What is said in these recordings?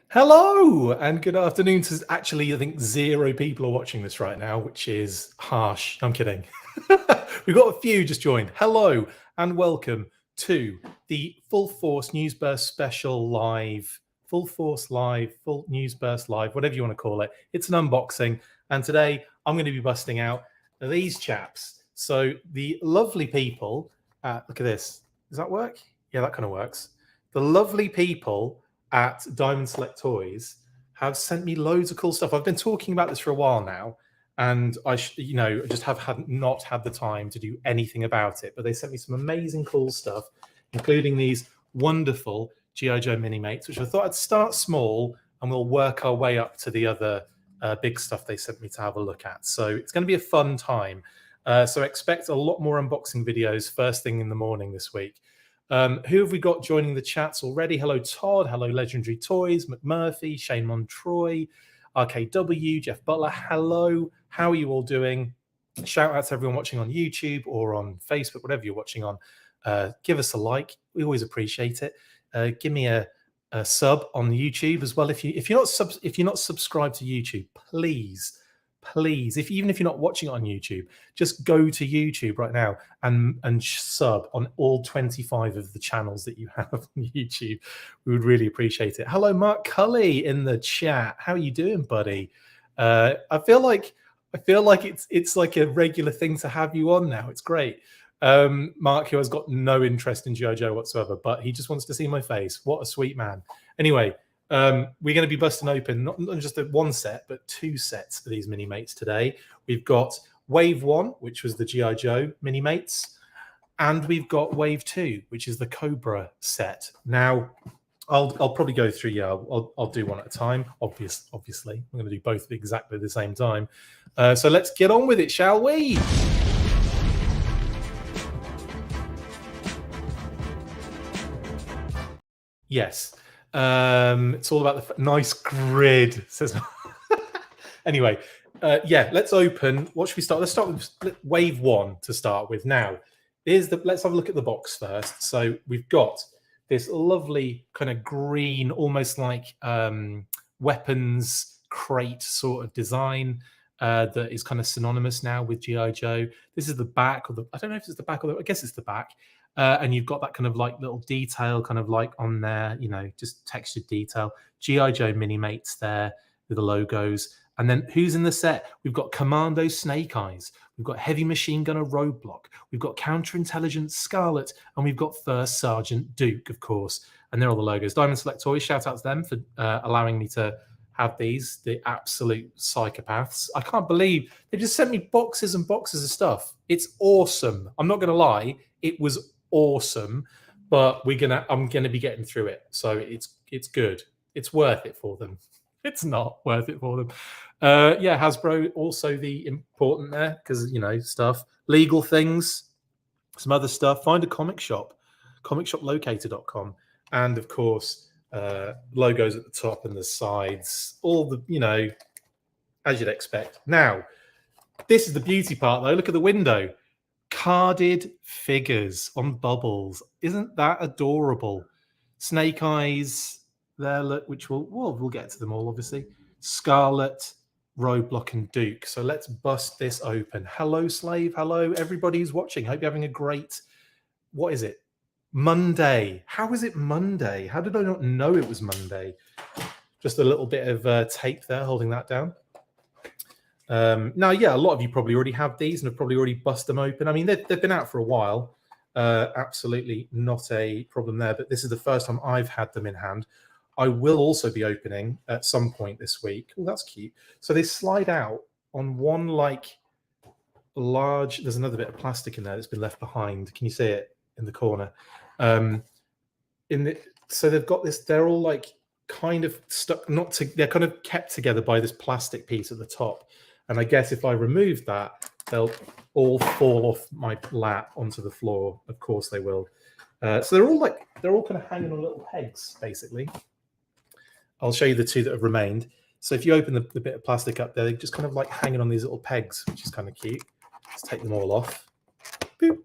Hello and good afternoon to actually, I think 0 people are watching this right now, which is harsh. I'm kidding. We've got a few just joined. Hello and welcome to the Full Force News Burst Special Live, Full Force Live, Full News Burst Live, whatever you want to call it. It's an unboxing. And today I'm going to be busting out these chaps. So the lovely people, look at this. Does that work? Yeah, that kind of works. The lovely people at Diamond Select Toys have sent me loads of cool stuff. I've been talking about this for a while now, and I just have not had the time to do anything about it. But they sent me some amazing cool stuff, including these wonderful G.I. Joe Minimates, which I thought I'd start small and we'll work our way up to the other big stuff they sent me to have a look at. So it's going to be a fun time. So expect a lot more unboxing videos first thing in the morning this week. Who have we got joining the chats already? Hello, Todd. Hello, Legendary Toys, McMurphy, Shane Montroy, RKW, Jeff Butler. Hello. How are you all doing? Shout out to everyone watching on YouTube or on Facebook, whatever you're watching on. Give us a like. We always appreciate it. Give me a sub on YouTube as well. If you're not subscribed to YouTube, please, even if you're not watching it on YouTube, just go to YouTube right now and sub on all 25 of the channels that you have on YouTube. We would really appreciate it. Hello, Mark Cully in the chat. How are you doing, buddy? I feel like it's like a regular thing to have you on now. It's great. Mark, who has got no interest in G.I. Joe whatsoever, but he just wants to see my face. What a sweet man. Anyway, we're going to be busting open not just one set, but 2 sets of these Minimates today. We've got Wave 1, which was the G.I. Joe Minimates, and we've got Wave 2, which is the Cobra set. Now, I'll probably go through, yeah, I'll do one at a time, obviously. I'm going to do both at exactly the same time. So let's get on with it, shall we? Yes. It's all about the nice grid, says. Anyway, yeah, let's open. What should we start? Let's start with Wave 1 to start with. Now, let's have a look at the box first. So we've got this lovely kind of green, almost like weapons crate sort of design that is kind of synonymous now with G.I. Joe. This is the back, I don't know if it's the back or I guess it's the back. And you've got that kind of like little detail kind of like on there, just textured detail. G.I. Joe Minimates there with the logos. And then who's in the set? We've got Commando Snake Eyes. We've got Heavy Machine Gunner Roadblock. We've got Counterintelligence Scarlett. And we've got First Sergeant Duke, of course. And they're all the logos. Diamond Select Toys, shout out to them for allowing me to have these, the absolute psychopaths. I can't believe they just sent me boxes and boxes of stuff. It's awesome. I'm not going to lie. It was awesome, but I'm gonna be getting through it, so it's good. It's worth it for them. It's not worth it for them. Yeah, Hasbro also the important there because stuff, legal things, some other stuff. Find a comic shop, comicshoplocator.com, and of course logos at the top and the sides, all the as you'd expect. Now this is the beauty part though. Look at the window. Carded figures on bubbles. Isn't that adorable? Snake Eyes there, look, which we'll get to them all, obviously. Scarlett, Roadblock, and Duke. So let's bust this open. Hello, Slave. Hello, everybody who's watching. Hope you're having a great, what is it? Monday. How is it Monday? How did I not know it was Monday? Just a little bit of tape there holding that down. Now, yeah, a lot of you probably already have these and have probably already bust them open. I mean, they've been out for a while. Absolutely not a problem there. But this is the first time I've had them in hand. I will also be opening at some point this week. Oh, that's cute. So they slide out on one like large. There's another bit of plastic in there that's been left behind. Can you see it in the corner? So they've got this. They're all like kind of stuck. They're kind of kept together by this plastic piece at the top. And I guess if I remove that, they'll all fall off my lap onto the floor. Of course they will. So they're all kind of hanging on little pegs, basically. I'll show you the 2 that have remained. So if you open the bit of plastic up there, they're just kind of like hanging on these little pegs, which is kind of cute. Let's take them all off. Boop.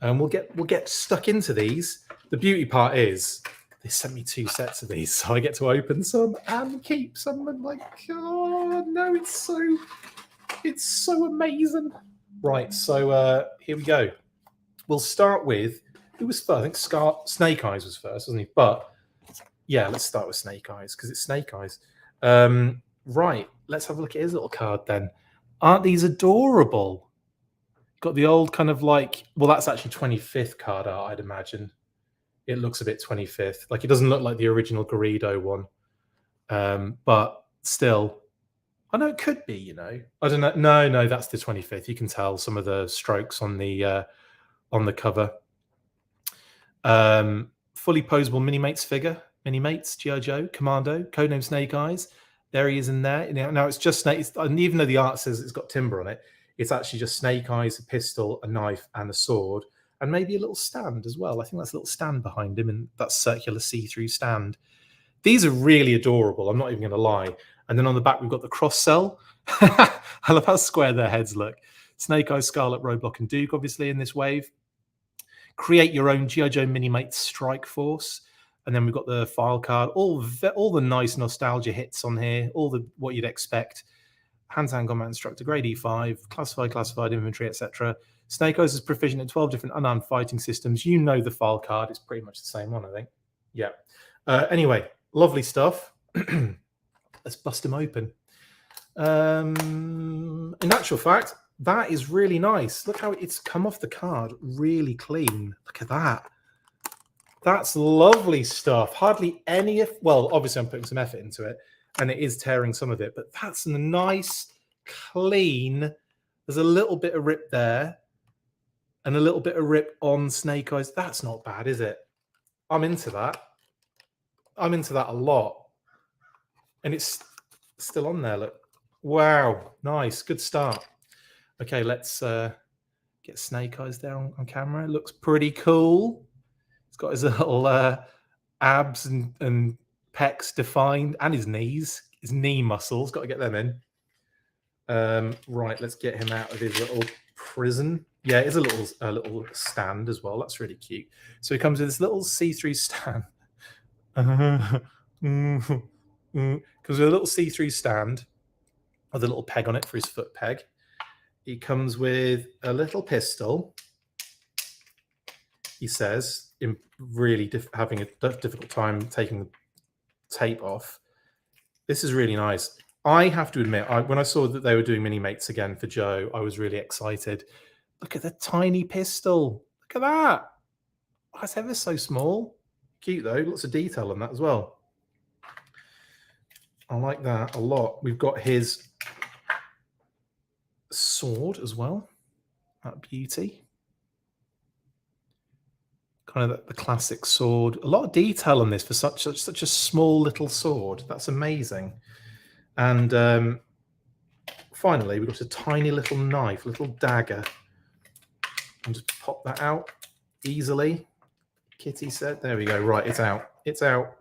And we'll get stuck into these. The beauty part is They sent me 2 sets of these, so I get to open some and keep some. And like, oh no, it's so amazing. Right, so here we go. We'll start with, who was first? I think Snake Eyes was first, wasn't he? But yeah, let's start with Snake Eyes because it's Snake Eyes. Right, let's have a look at his little card then. Aren't these adorable? Got the old kind of like, well, that's actually 25th card art, I'd imagine. It looks a bit 25th. Like, it doesn't look like the original Garrido one. But still, I know it could be, you know. I don't know. No, that's the 25th. You can tell some of the strokes on the cover. Fully posable Minimates figure. Minimates, G.I. Joe, Commando, codename Snake Eyes. There he is in there. Now it's just Snake. And even though the art says it's got timber on it, it's actually just Snake Eyes, a pistol, a knife, and a sword, and maybe a little stand as well. I think that's a little stand behind him, and that circular see-through stand. These are really adorable. I'm not even going to lie. And then on the back, we've got the cross cell. I love how square their heads look. Snake Eyes, Scarlett, Roadblock, and Duke, obviously, in this wave. Create your own G.I. Joe Minimates Strike Force. And then we've got the file card, all the nice nostalgia hits on here, what you'd expect. Hand-to-hand combat instructor, grade E5, classified inventory, etc. Snake Eyes is proficient in 12 different unarmed fighting systems. You know the file card. It's pretty much the same one, I think. Yeah. Anyway, lovely stuff. Let's bust them open. In actual fact, that is really nice. Look how it's come off the card really clean. Look at that. That's lovely stuff. Hardly any, well, obviously I'm putting some effort into it and it is tearing some of it, but that's a nice, clean. There's a little bit of rip there and a little bit of rip on Snake Eyes. That's not bad, is it? I'm into that. I'm into that a lot. And it's still on there, look. Wow, nice, good start. Okay, let's get Snake Eyes down on camera. It looks pretty cool. He's got his little abs and pecs defined, and his knees, his knee muscles. Got to get them in. Right, let's get him out of his little prison. Yeah, it's a little stand as well. That's really cute. So he comes with this little see-through stand. Comes with a little see-through stand with a little peg on it for his foot peg. He comes with a little pistol. He says, in really having a difficult time taking the tape off. This is really nice. I have to admit, when I saw that they were doing Minimates again for Joe, I was really excited. Look at the tiny pistol. Look at that. Oh, it's ever so small. Cute, though. Lots of detail on that as well. I like that a lot. We've got his sword as well. That beauty. Kind of the classic sword. A lot of detail on this for such a small little sword. That's amazing. And finally, we've got a tiny little knife, little dagger. And just pop that out easily. Kitty said, there we go. Right, it's out. It's out.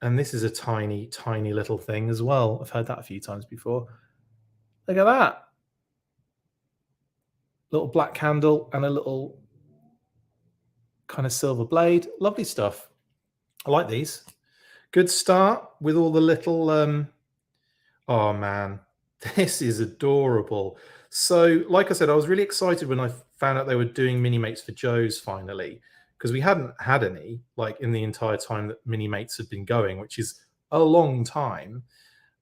And this is a tiny, tiny little thing as well. I've heard that a few times before. Look at that. Little black handle and a little kind of silver blade. Lovely stuff. I like these. Good start with all the little... oh, man. This is adorable. So, like I said, I was really excited when I found out they were doing Minimates for Joe's finally, because we hadn't had any, like, in the entire time that Minimates had been going, which is a long time.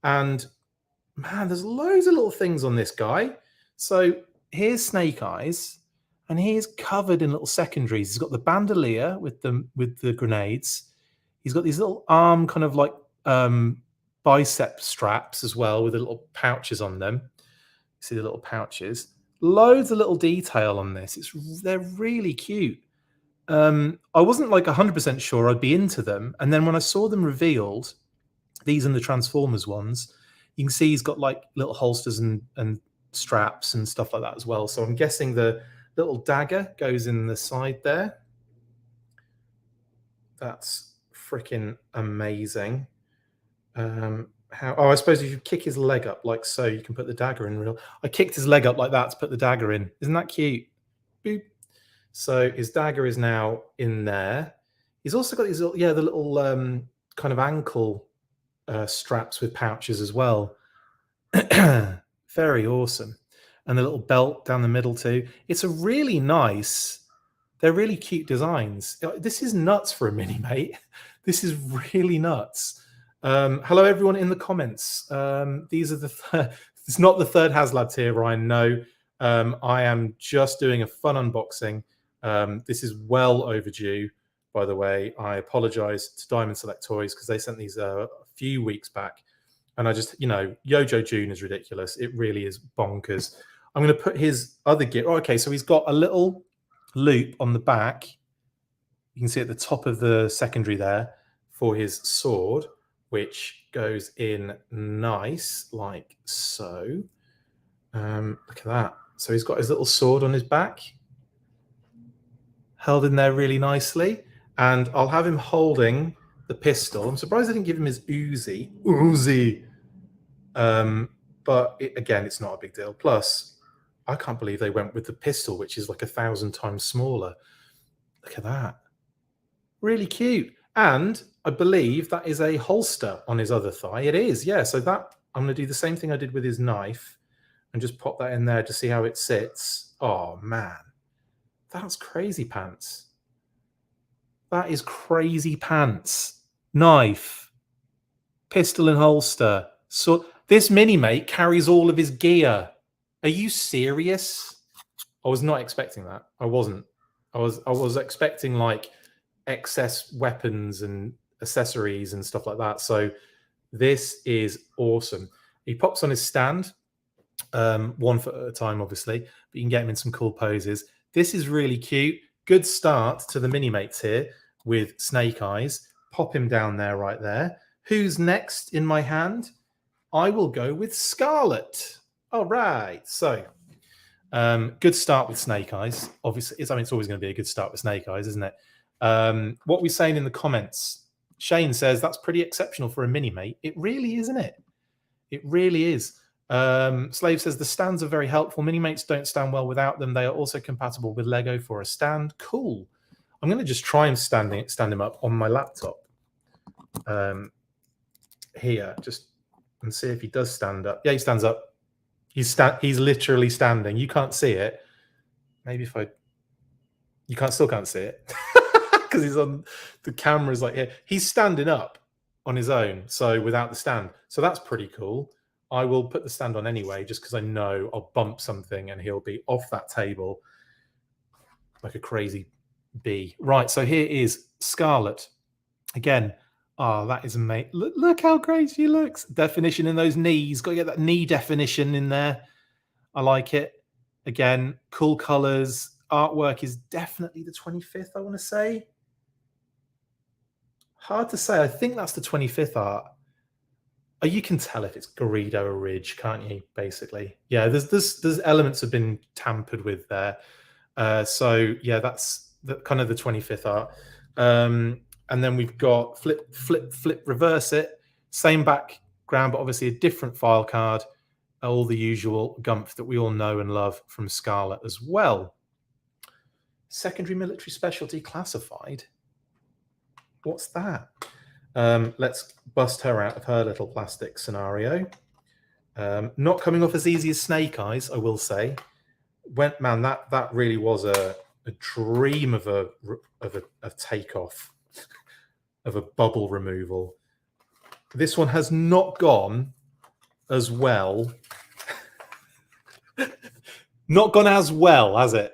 And, man, there's loads of little things on this guy. So, here's Snake Eyes, and he's covered in little secondaries. He's got the bandolier with the grenades. He's got these little arm kind of like bicep straps as well with the little pouches on them. See the little pouches. Loads of little detail on this. They're really cute. I wasn't like 100% sure I'd be into them. And then when I saw them revealed, these and the Transformers ones, you can see he's got like little holsters and straps and stuff like that as well. So I'm guessing the little dagger goes in the side there. That's freaking amazing. I suppose if you kick his leg up like so, you can put the dagger in. I kicked his leg up like that to put the dagger in. Isn't that cute? Boop. So his dagger is now in there. He's also got these little, the little kind of ankle straps with pouches as well. Very awesome. And the little belt down the middle too. It's a really nice, they're really cute designs. This is nuts for a mini mate. This is really nuts. Hello everyone in the comments. These are the it's not the third HasLab tier, Ryan. No, I am just doing a fun unboxing. This is well overdue, by the way. I apologize to Diamond Select Toys because they sent these a few weeks back. And I just, Yojo June is ridiculous. It really is bonkers. I'm going to put his other gear. Oh, okay, so he's got a little loop on the back. You can see at the top of the secondary there for his sword, which goes in nice like so. Look at that. So he's got his little sword on his back, held in there really nicely. And I'll have him holding the pistol. I'm surprised I didn't give him his Uzi. But again, it's not a big deal. Plus, I can't believe they went with the pistol, which is like 1,000 times smaller. Look at that. Really cute. And I believe that is a holster on his other thigh. It is, yeah. So that I'm going to do the same thing I did with his knife and just pop that in there to see how it sits. Oh, man. That's crazy pants. That is crazy pants. Knife, pistol and holster. So this mini mate carries all of his gear. Are you serious? I was not expecting that. I wasn't. I was expecting like excess weapons and accessories and stuff like that. So this is awesome. He pops on his stand, 1 foot at a time, obviously, but you can get him in some cool poses. This is really cute. Good start to the mini mates here with Snake Eyes. Pop him down there, right there. Who's next in my hand? I will go with Scarlett. All right. So good start with Snake Eyes. Obviously, it's always going to be a good start with Snake Eyes, isn't it? What we're saying in the comments, Shane says that's pretty exceptional for a mini mate. It really is, isn't it? It really is. Slave says the stands are very helpful. Mini mates don't stand well without them. They are also compatible with Lego for a stand. Cool. I'm going to just try and stand him up on my laptop here, just and see if he does stand up. Yeah, he stands up. He's literally standing. You can't see it. Maybe if you still can't see it because he's on the camera's like here. He's standing up on his own, so without the stand. So that's pretty cool. I will put the stand on anyway, just because I know I'll bump something and he'll be off that table like a crazy bee. Right, so here is Scarlett. Again, that is amazing. Look how great she looks. Definition in those knees. Got to get that knee definition in there. I like it. Again, cool colors. Artwork is definitely the 25th, I want to say. Hard to say. I think that's the 25th art. You can tell if it's Garrido or Ridge, can't you? Basically, yeah. There's elements have been tampered with there. So yeah, that's kind of the 25th art. And then we've got flip, reverse it. Same background, but obviously a different file card. All the usual gumph that we all know and love from Scarlett as well. Secondary military specialty classified. What's that? Let's bust her out of her little plastic scenario. Not coming off as easy as Snake Eyes, I will say. Man, that really was a dream of a takeoff, of a bubble removal. This one has not gone as well. Not gone as well, has it?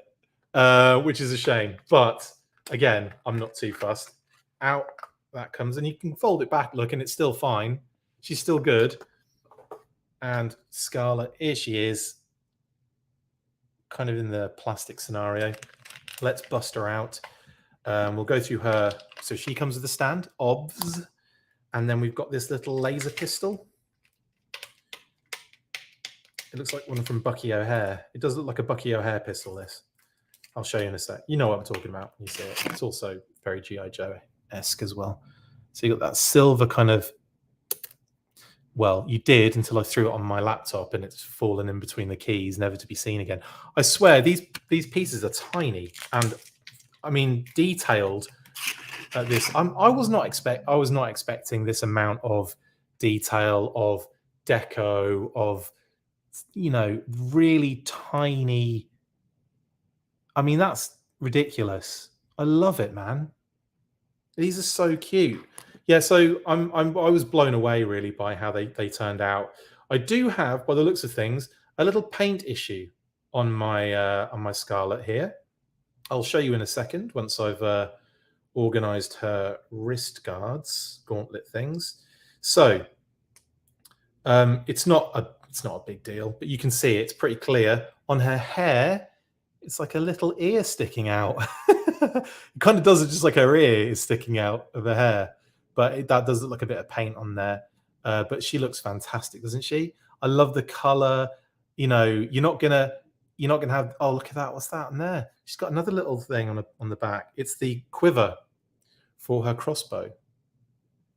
Which is a shame. But again, I'm not too fussed. Out that comes, and you can fold it back, look, and it's still fine. She's still good. And Scarlett, here she is, kind of in the plastic scenario. Let's bust her out. We'll go through her. So she comes with a stand, obvs. And then we've got this little laser pistol. It looks like one from Bucky O'Hare. It does look like a Bucky O'Hare pistol, this. I'll show you in a sec. You know what I'm talking about when you see it. It's also very G.I. Joe-esque as well. So you got that silver kind of, well, you did until I threw it on my laptop and it's fallen in between the keys, never to be seen again. I swear, these pieces are tiny and, I mean, detailed at this. I was not expecting this amount of detail, of deco, of really tiny. I mean, that's ridiculous. I love it, man. These are so cute. Yeah, so I was blown away really by how they turned out. I do have, by the looks of things, a little paint issue on my Scarlett here. I'll show you in a second once I've organized her wrist guards, gauntlet things. So it's not a big deal, but you can see it's pretty clear on her hair. It's like a little ear sticking out. It kind of does it just like her ear is sticking out of her hair, but that does look like a bit of paint on there. But she looks fantastic, doesn't she? I love the color. You're not gonna have. Oh, look at that! What's that on there? She's got another little thing on the back. It's the quiver for her crossbow.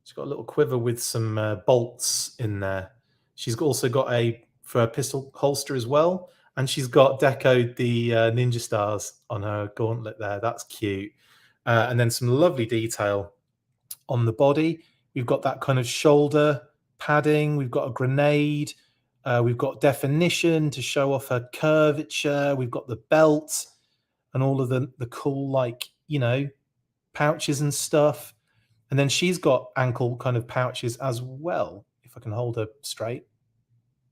She's got a little quiver with some bolts in there. She's also got for a pistol holster as well. And she's got decoed the ninja stars on her gauntlet there. That's cute. And then some lovely detail on the body. We've got that kind of shoulder padding. We've got a grenade. We've got definition to show off her curvature. We've got the belt and all of the cool, pouches and stuff. And then she's got ankle kind of pouches as well, if I can hold her straight.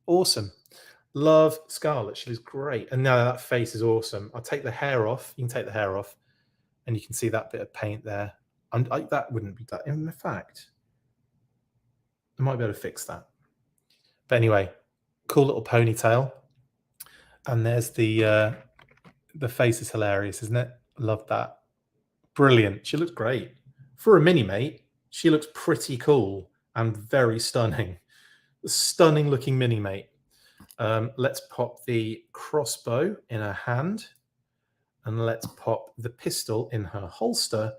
Awesome. Love Scarlett. She looks great. And now that face is awesome. I'll take the hair off. You can take the hair off and you can see that bit of paint there. That wouldn't be that. In fact, I might be able to fix that. But anyway, cool little ponytail. And there's the face is hilarious, isn't it? Love that. Brilliant. She looks great. For a mini-mate, she looks pretty cool and very stunning. Stunning looking mini-mate. Let's pop the crossbow in her hand and let's pop the pistol in her holster,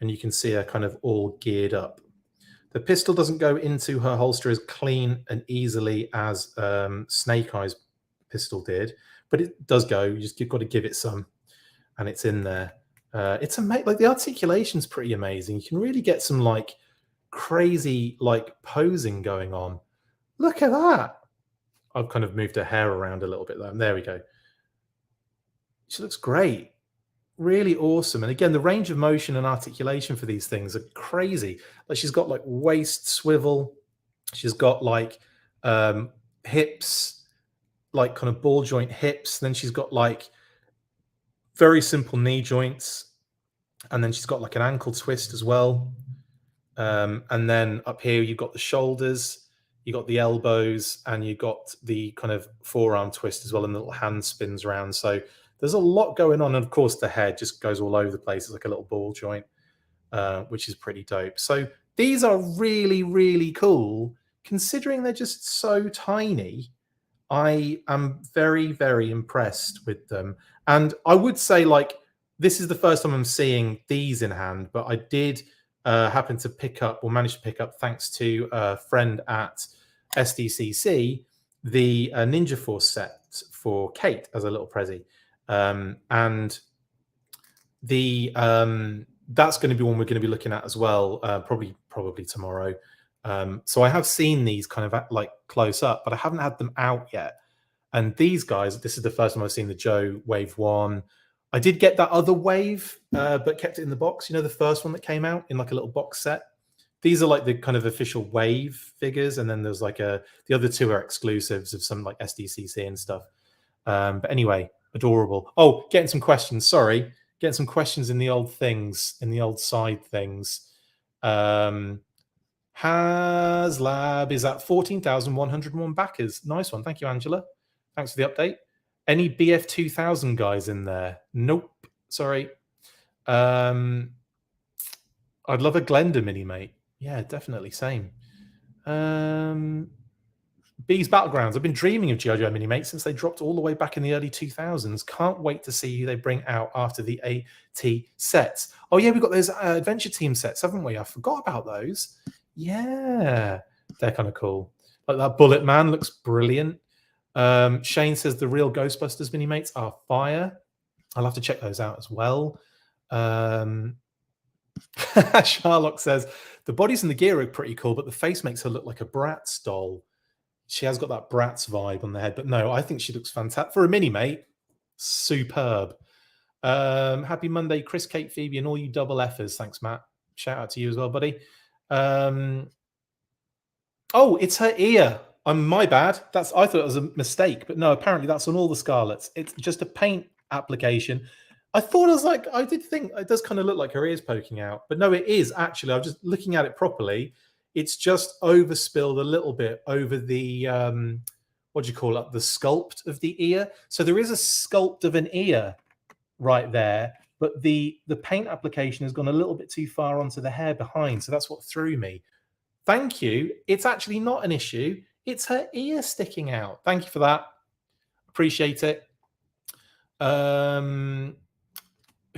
and you can see her kind of all geared up. The pistol doesn't go into her holster as clean and easily as Snake Eye's pistol did, but it does go. You've got to give it some, and it's in there. It's amazing. Like the articulation's pretty amazing. You can really get some crazy posing going on. Look at that. I've kind of moved her hair around a little bit there. There we go. She looks great. Really awesome. And again, the range of motion and articulation for these things are crazy. Like she's got waist swivel. She's got hips, kind of ball joint hips. Then she's got very simple knee joints. And then she's got an ankle twist as well. And then up here, you've got the shoulders. You got the elbows and you got the kind of forearm twist as well, and the little hand spins around. So there's a lot going on. And of course, the head just goes all over the place. It's like a little ball joint, which is pretty dope. So these are really, really cool. Considering they're just so tiny, I am very, very impressed with them. And I would say this is the first time I'm seeing these in hand, but I did happen to manage to pick up, thanks to a friend at SDCC, the Ninja Force set for Kate as a little prezi. And that's going to be one we're going to be looking at as well, probably tomorrow. So I have seen these kind of close up, but I haven't had them out yet. And these guys, this is the first time I've seen the Joe Wave 1. I did get that other wave, but kept it in the box. The first one that came out in a little box set. These are the kind of official wave figures, and then there's the other two are exclusives of some SDCC and stuff. But anyway, adorable. Oh, getting some questions. Sorry, getting some questions in the old things, in the old side things. HasLab is at 14,101 backers. Nice one. Thank you, Angela. Thanks for the update. Any BF 2000 guys in there? Nope. Sorry. I'd love a Glenda mini, mate. Yeah, definitely. Same. Bees Battlegrounds. I've been dreaming of G.I. Joe mini, mate, since they dropped all the way back in the early 2000s. Can't wait to see who they bring out after the AT sets. Oh, yeah, we've got those Adventure Team sets, haven't we? I forgot about those. Yeah, they're kind of cool. That Bullet Man looks brilliant. Shane says the real Ghostbusters mini mates are fire. I'll have to check those out as well. Sherlock says, the bodies and the gear are pretty cool, but the face makes her look like a Bratz doll. She has got that Bratz vibe on the head, but no, I think she looks fantastic. For a mini, mate, superb. Happy Monday, Chris, Kate, Phoebe, and all you double F'ers. Thanks, Matt. Shout out to you as well, buddy. Oh, it's her ear. My bad. I thought it was a mistake, but no, apparently that's on all the Scarletts. It's just a paint application. I thought I did think it does kind of look like her ear's poking out, but no, it is actually. I'm just looking at it properly. It's just overspilled a little bit over the what do you call it? The sculpt of the ear. So there is a sculpt of an ear right there, but the paint application has gone a little bit too far onto the hair behind. So that's what threw me. Thank you. It's actually not an issue. It's her ear sticking out. Thank you for that. Appreciate it.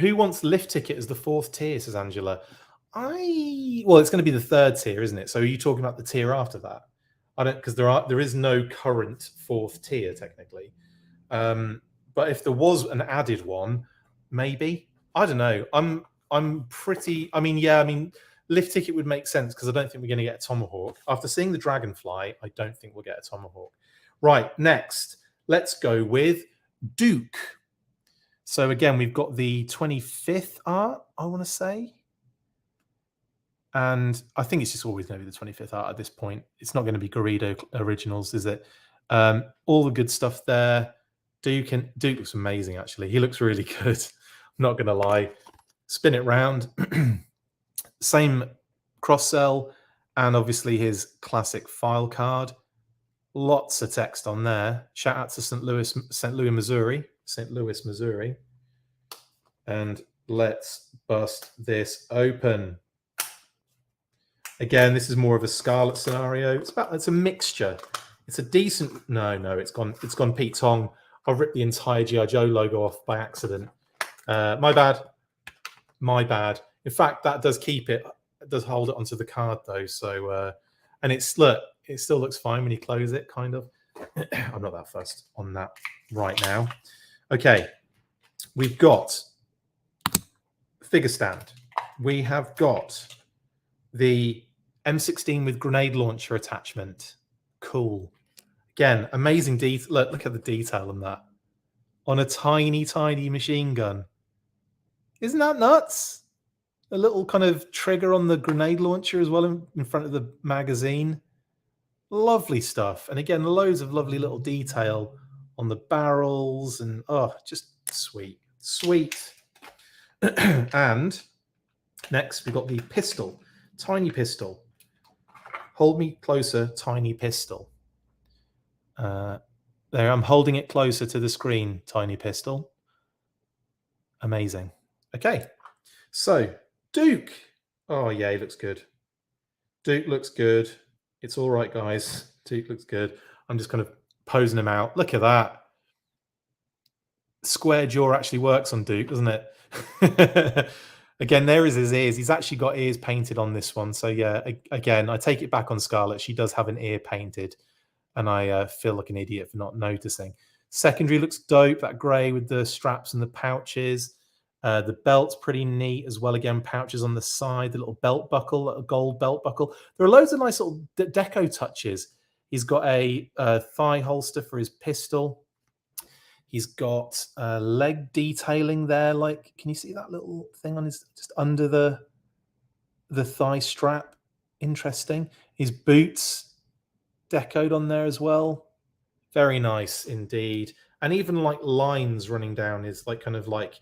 Who wants lift ticket as the 4th tier, says Angela. Well, it's going to be the 3rd tier, isn't it? So are you talking about the tier after that? I don't, because there is no current 4th tier technically. But if there was an added one, maybe. I don't know. I'm pretty. I mean, lift ticket would make sense because I don't think we're going to get a tomahawk. After seeing the dragonfly, I don't think we'll get a tomahawk. Right, next, let's go with Duke. So again, we've got the 25th art, I want to say. And I think it's just always going to be the 25th art at this point. It's not going to be Garrido originals, is it? All the good stuff there. Duke looks amazing, actually. He looks really good. I'm not going to lie. Spin it round. Same cross-sell, and obviously his classic file card. Lots of text on there. Shout out to St. Louis, Missouri. And let's bust this open. Again, this is more of a Scarlett scenario. It's a mixture. It's a decent. No, it's gone Pete Tong. I've ripped the entire G.I. Joe logo off by accident. My bad. In fact, that does keep it. It does hold it onto the card though. So, and it still looks fine when you close it, kind of. I'm not that fussed on that right now. Okay, we've got figure stand. We have got the M16 with grenade launcher attachment. Cool. Again, amazing detail. Look at the detail on that. On a tiny, tiny machine gun. Isn't that nuts? A little kind of trigger on the grenade launcher as well in front of the magazine. Lovely stuff. And again, loads of lovely little detail on the barrels and just sweet. Sweet. And next we've got the pistol. Tiny pistol. Hold me closer, tiny pistol. There, I'm holding it closer to the screen, tiny pistol. Amazing. Okay, so Duke. Oh yeah, he looks good. Duke looks good. It's all right, guys. Duke looks good. I'm just kind of posing him out. Look at that. Square jaw actually works on Duke, doesn't it? Again, there is his ears. He's actually got ears painted on this one. So yeah, again, I take it back on Scarlett. She does have an ear painted, and I feel like an idiot for not noticing. Secondary looks dope. That grey with the straps and the pouches. The belt's pretty neat as well. Again, pouches on the side, the little belt buckle, a gold belt buckle. There are loads of nice little deco touches. He's got a thigh holster for his pistol. He's got leg detailing there. Like, can you see that little thing on his, just under the thigh strap? Interesting. His boots decoed on there as well. Very nice indeed. And even like lines running down his, like, kind of like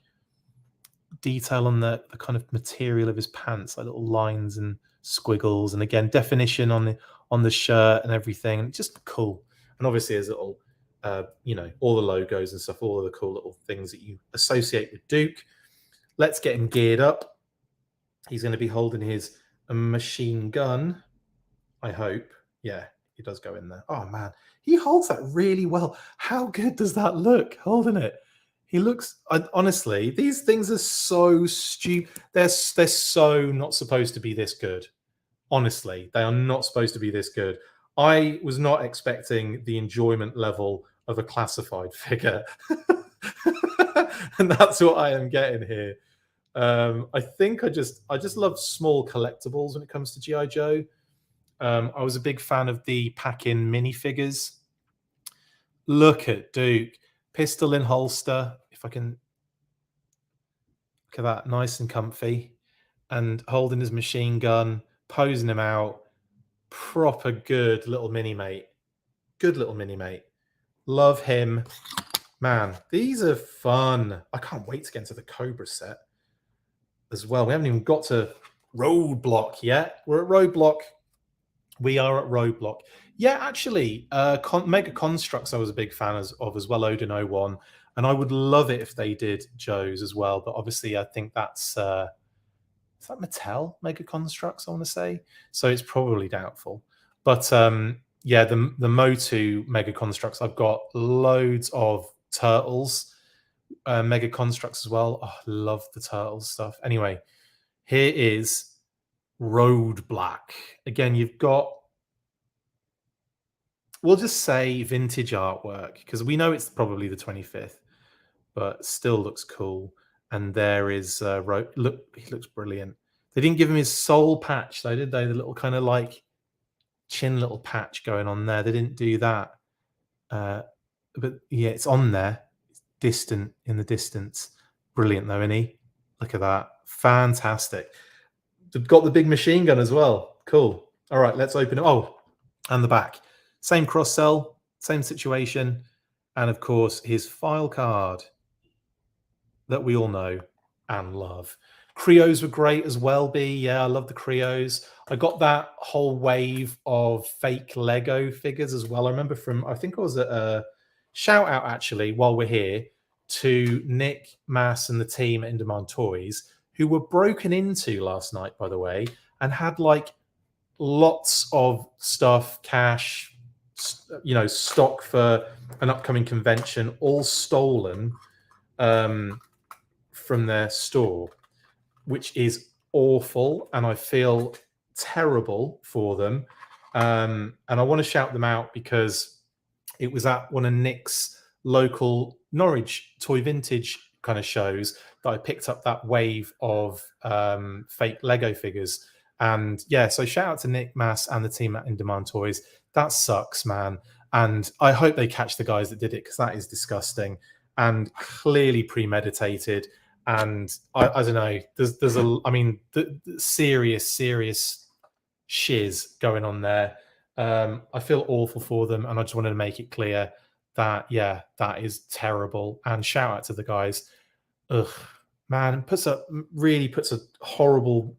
detail on the kind of material of his pants, like little lines and squiggles, and again definition on the shirt and everything. Just cool. And obviously his little all the logos and stuff, all of the cool little things that you associate with Duke. Let's get him geared up. He's going to be holding his machine gun, I hope. Yeah, he does go in there. Oh man, he holds that really well. How good does that look holding it? He looks, honestly, these things are so stupid. They're so not supposed to be this good. Honestly, they are not supposed to be this good. I was not expecting the enjoyment level of a classified figure. And that's what I am getting here. I think I just love small collectibles when it comes to GI Joe. I was a big fan of the pack-in minifigures. Look at Duke, pistol in holster. If I can look at that, nice and comfy, and holding his machine gun, posing him out. Proper good little mini mate. Good little mini mate. Love him. Man, these are fun. I can't wait to get into the Cobra set as well. We haven't even got to Roadblock yet. We're at Roadblock. We are at Roadblock. Yeah, actually, Mega Constructs I was a big fan of as well, Odin 01. And I would love it if they did Joe's as well. But obviously, I think that's... is that Mattel Mega Constructs, I want to say? So it's probably doubtful. But yeah, the Motu Mega Constructs, I've got loads of Turtles Mega Constructs as well. Oh, I love the Turtles stuff. Anyway, here is Roadblock. Again, you've got, we'll just say vintage artwork, because we know it's probably the 25th, but still looks cool. And there is look, he looks brilliant. They didn't give him his soul patch though, did they? The little kind of like chin little patch going on there. They didn't do that. But yeah, it's on there. It's distant in the distance. Brilliant though, isn't he? Look at that. Fantastic. They've got the big machine gun as well. Cool. All right, let's open it. Oh, and the back. Same cross cell, same situation. And of course, his file card that we all know and love. Creos were great as well, B. Yeah, I love the Creos. I got that whole wave of fake Lego figures as well. I remember from, I think I was at a shout out actually while we're here to Nick, Mass and the team at In Demand Toys, who were broken into last night, by the way, and had like lots of stuff, cash, you know, stock for an upcoming convention, all stolen from their store, which is awful, and I feel terrible for them. And I want to shout them out because it was at one of Nick's local Norwich Toy Vintage kind of shows that I picked up that wave of fake Lego figures. And yeah, so shout out to Nick, Mass and the team at In Demand Toys. That sucks, man. And I hope they catch the guys that did it, because that is disgusting and clearly premeditated. And I don't know, there's a, I mean, the serious shiz going on there. I feel awful for them, and I just wanted to make it clear that, yeah, that is terrible. And shout out to the guys. Ugh, man, really puts a horrible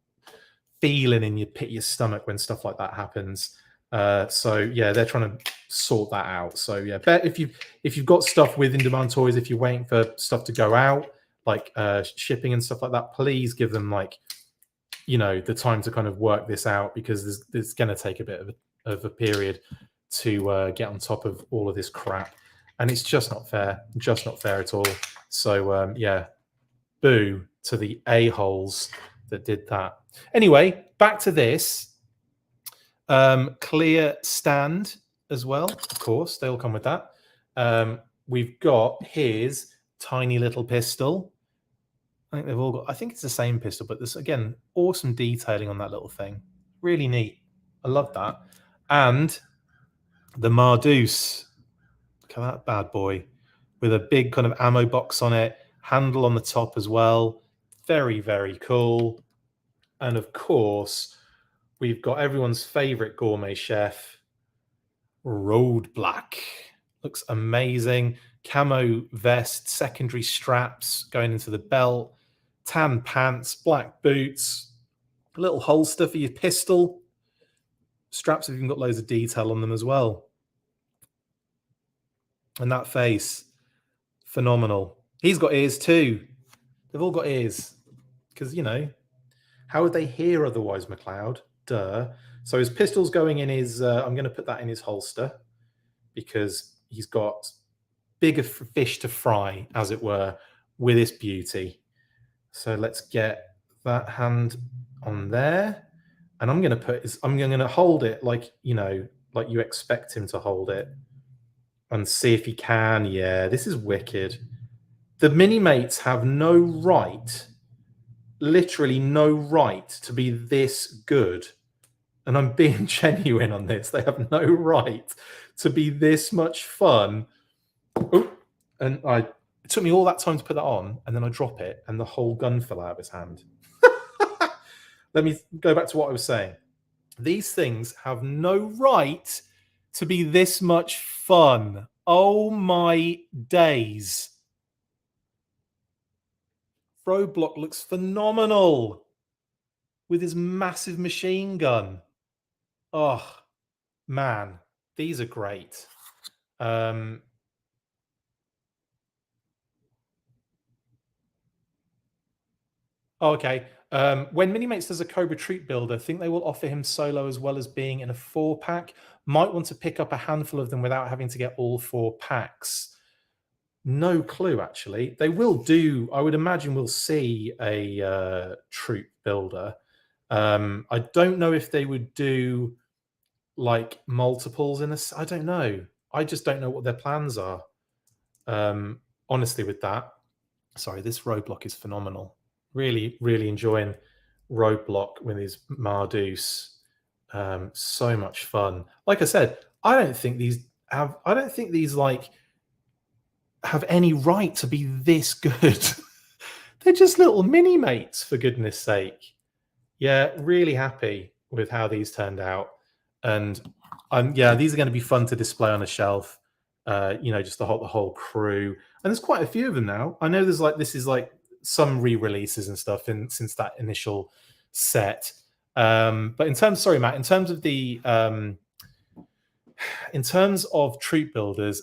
feeling in your pit of your stomach when stuff like that happens. So yeah, they're trying to sort that out. So yeah, bet if you've got stuff with In Demand Toys, if you're waiting for stuff to go out, like shipping and stuff like that, please give them, like, you know, the time to kind of work this out, because there's going to take a bit of a period to get on top of all of this crap, and it's just not fair at all. So yeah, boo to the a-holes that did that. Anyway, back to this. Clear stand as well, of course, they all come with that. We've got his tiny little pistol. I think they've all got, I think it's the same pistol, but there's, again, awesome detailing on that little thing. Really neat. I love that. And the Mardouse. Look at that bad boy with a big kind of ammo box on it, handle on the top as well. Very, very cool. And of course, we've got everyone's favorite gourmet chef, Roadblock. Looks amazing. Camo vest, secondary straps going into the belt, tan pants, black boots, a little holster for your pistol. Straps have even got loads of detail on them as well. And that face, phenomenal. He's got ears too. They've all got ears, because, you know, how would they hear otherwise, McLeod? Duh. So his pistol's going in his, I'm going to put that in his holster, because he's got bigger fish to fry, as it were, with this beauty. So let's get that hand on there. And I'm going to put his, I'm going to hold it like, you know, like you expect him to hold it, and see if he can. Yeah, this is wicked. The Minimates have no right literally no right to be this good. And I'm being genuine on this. They have no right to be this much fun. Ooh, and it took me all that time to put that on, and then I drop it, and the whole gun fell out of his hand. Let me go back to what I was saying. These things have no right to be this much fun. Oh my days. Roadblock looks phenomenal with his massive machine gun. Oh, man, these are great. Okay. When Minimates does a Cobra Troop builder, I think they will offer him solo as well as being in a 4-pack. Might want to pick up a handful of them without having to get all 4 packs. No clue, actually. They will do, I would imagine we'll see a troop builder. I don't know if they would do like multiples in this. I don't know. I just don't know what their plans are. Honestly, with that. Sorry, this Roadblock is phenomenal. Really, really enjoying Roadblock with his Marduce. So much fun. Like I said, I don't think these like have any right to be this good. They're just little mini mates, for goodness sake. Yeah, really happy with how these turned out. And yeah, these are going to be fun to display on a shelf. Just the whole crew. And there's quite a few of them now. I know this is like some re-releases and stuff since that initial set. But in terms of the in terms of troop builders,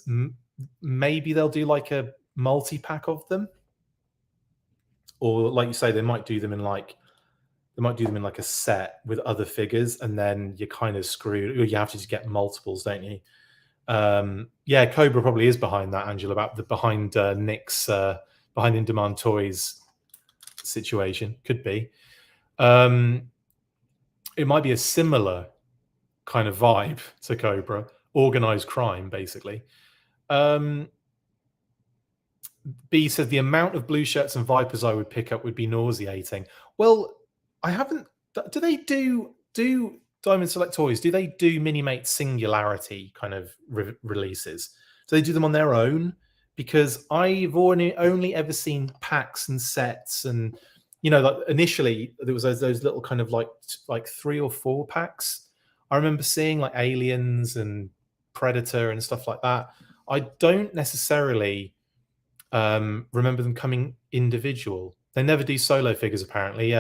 maybe they'll do like a multi-pack of them, or like you say, they might do them in like a set with other figures, and then you're kind of screwed. You have to just get multiples, don't you? Yeah, Cobra probably is behind that, Angela, behind Nick's behind In Demand Toys situation. Could be. It might be a similar kind of vibe to Cobra, organized crime, basically. B says the amount of blue shirts and Vipers I would pick up would be nauseating. Well, I haven't. Do they do Diamond Select Toys? Do they do Minimate Singularity kind of releases? Do they do them on their own? Because I've only ever seen packs and sets, and like initially there was those little kind of like 3 or 4 packs. I remember seeing like Aliens and Predator and stuff like that. I don't necessarily remember them coming individual. They never do solo figures, apparently.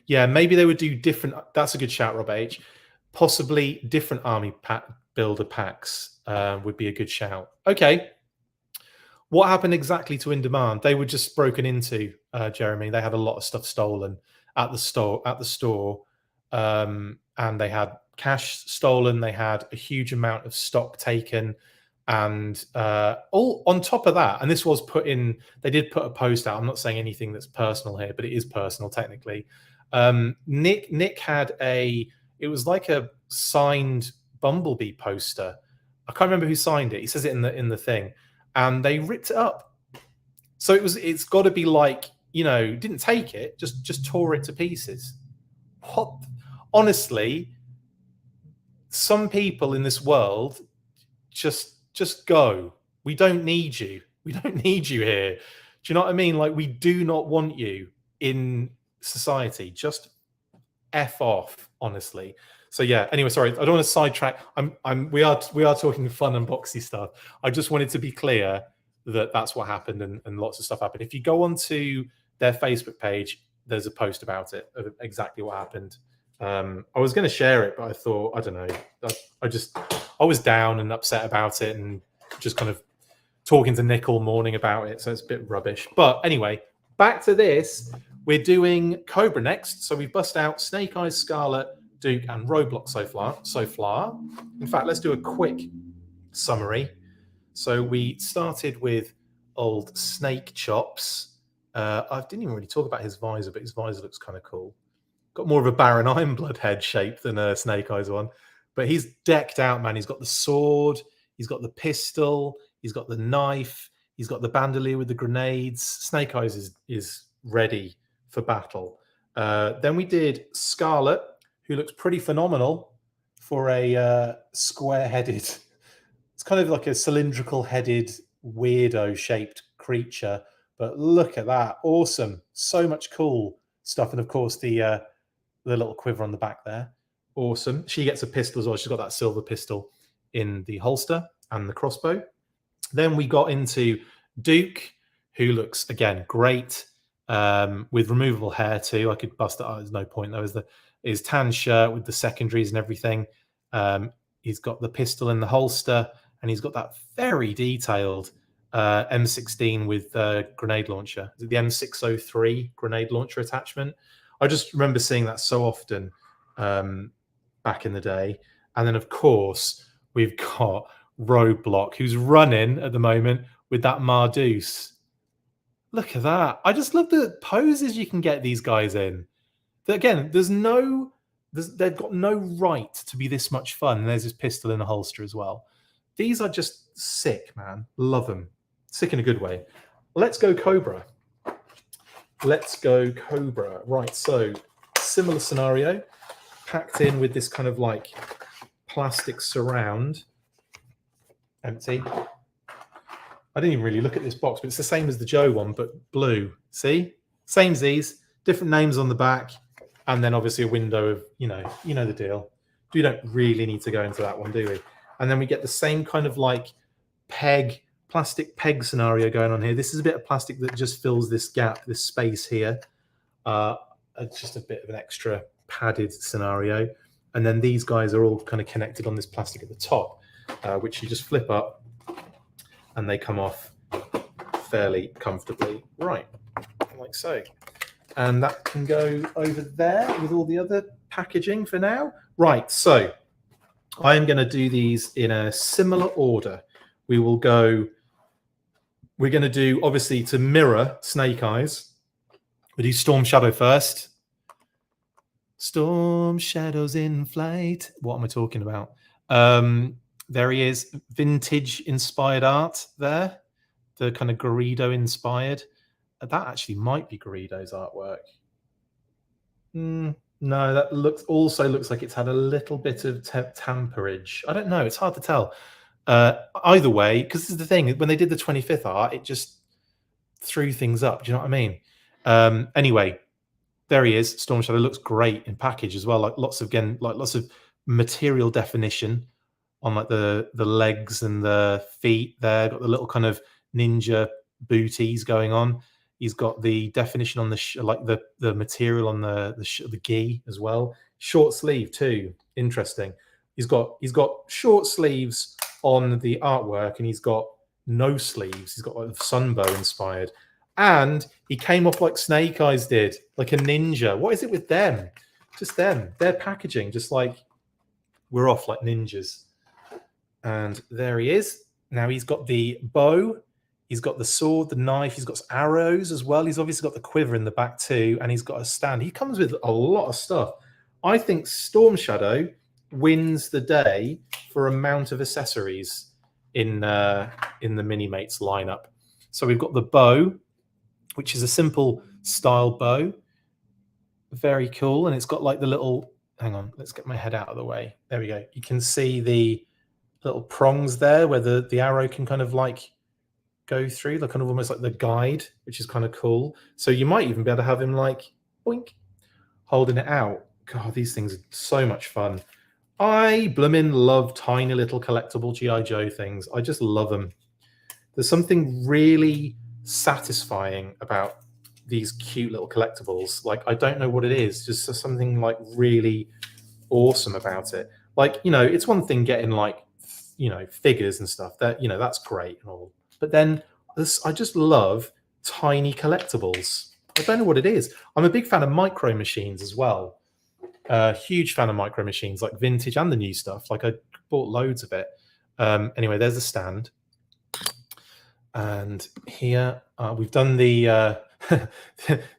Yeah, maybe they would do different. That's a good shout, Rob H. Possibly different army builder packs would be a good shout. Okay. What happened exactly to In Demand? They were just broken into, Jeremy. They had a lot of stuff stolen at the store. And they had cash stolen. They had a huge amount of stock taken. And all on top of that, and this was put in, they did put a post out. I'm not saying anything that's personal here, but it is personal technically. Nick had it was like a signed Bumblebee poster. I can't remember who signed it. He says it in the thing, and they ripped it up. So it's got to be like, didn't take it, just tore it to pieces. What? Honestly, some people in this world just go. We don't need you. We don't need you here. Do you know what I mean? Like, we do not want you in society. Just F off, honestly. So yeah, anyway, sorry, I don't want to sidetrack. We are talking fun and boxy stuff. I just wanted to be clear that that's what happened, and lots of stuff happened. If you go onto their Facebook page, there's a post about it, of exactly what happened. I was going to share it, but I thought, I don't know. I was down and upset about it, and just kind of talking to Nick all morning about it. So it's a bit rubbish. But anyway, back to this. We're doing Cobra next. So we've bust out Snake Eyes, Scarlett, Duke, and Roadblock so far. In fact, let's do a quick summary. So we started with old Snake Chops. I didn't even really talk about his visor, but his visor looks kind of cool. Got more of a Baron Ironblood head shape than a Snake Eyes one. But he's decked out, man. He's got the sword. He's got the pistol. He's got the knife. He's got the bandolier with the grenades. Snake Eyes is ready for battle. Then we did Scarlett, who looks pretty phenomenal for a square-headed. It's kind of like a cylindrical-headed, weirdo-shaped creature. But look at that. Awesome. So much cool stuff. And, of course, the little quiver on the back there. Awesome. She gets a pistol as well. She's got that silver pistol in the holster and the crossbow. Then we got into Duke, who looks, again, great, with removable hair too. I could bust it out. There's no point, though. His tan shirt with the secondaries and everything. He's got the pistol in the holster, and he's got that very detailed M16 with grenade launcher. Is it the M603 grenade launcher attachment? I just remember seeing that so often back in the day. And then, of course, we've got Roadblock, who's running at the moment with that Mardeus. Look at that. I just love the poses you can get these guys in. Again, they've got no right to be this much fun. And there's his pistol in the holster as well. These are just sick, man. Love them. Sick in a good way. Let's go Cobra. Let's go Cobra. Right, so similar scenario. Packed in with this kind of like plastic surround. Empty. I didn't even really look at this box, but it's the same as the Joe one, but blue. See? Same as these. Different names on the back. And then obviously a window of, you know the deal. We don't really need to go into that one, do we? And then we get the same kind of like plastic peg scenario going on here. This is a bit of plastic that just fills this gap, this space here. It's just a bit of an extra padded scenario. And then these guys are all kind of connected on this plastic at the top, which you just flip up and they come off fairly comfortably. Right, like so. And that can go over there with all the other packaging for now. Right, so I am going to do these in a similar order. We're going to do, obviously, to mirror Snake Eyes, we do Storm Shadow first. Storm Shadows in flight. What am I talking about? There he is, vintage inspired art there. The kind of Garrido inspired. That actually might be Garrido's artwork. No, that also looks like it's had a little bit of tamperage. I don't know. It's hard to tell. Either way, because this is the thing. When they did the 25th art, it just threw things up. Do you know what I mean? Anyway, there he is. Storm Shadow looks great in package as well. Like lots of material definition on like the legs and the feet there. Got the little kind of ninja booties going on. He's got the definition on the the material on the gi as well. Short sleeve too. Interesting. He's got short sleeves on the artwork, and he's got no sleeves. He's got like Sunbow inspired, and he came off like Snake Eyes did, like a ninja. What is it with them? Just them. Their packaging, just like we're off like ninjas. And there he is. Now he's got the bow. He's got the sword, the knife. He's got arrows as well. He's obviously got the quiver in the back too, and he's got a stand. He comes with a lot of stuff. I think Storm Shadow wins the day for amount of accessories in the Minimates lineup. So we've got the bow, which is a simple style bow. Very cool, and it's got like the little. Hang on, let's get my head out of the way. There we go. You can see the little prongs there, where the arrow can kind of like go through, like kind of almost like the guide, which is kind of cool. So you might even be able to have him like boink, holding it out. God, these things are so much fun. I bloomin' love tiny little collectible G.I. Joe things. I just love them. There's something really satisfying about these cute little collectibles. Like, I don't know what it is, just something like really awesome about it. Like, it's one thing getting like, figures and stuff that, that's great and all. But then I just love tiny collectibles. I don't know what it is. I'm a big fan of micro machines as well. Huge fan of micro machines, like vintage and the new stuff. Like I bought loads of it. Anyway, there's a stand. And here we've done the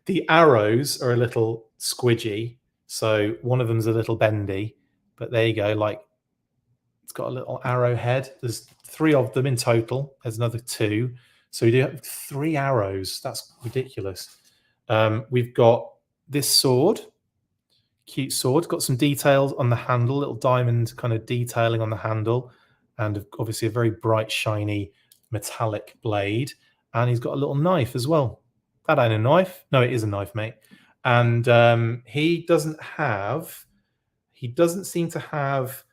the arrows are a little squidgy. So one of them's a little bendy. But there you go. Like it's got a little arrow head. There's 3 of them in total. There's another 2. So we do have 3 arrows. That's ridiculous. We've got this sword, cute sword. Got some details on the handle, little diamond kind of detailing on the handle, and obviously a very bright, shiny, metallic blade. And he's got a little knife as well. That ain't a knife. No, it is a knife, mate. And he doesn't seem to have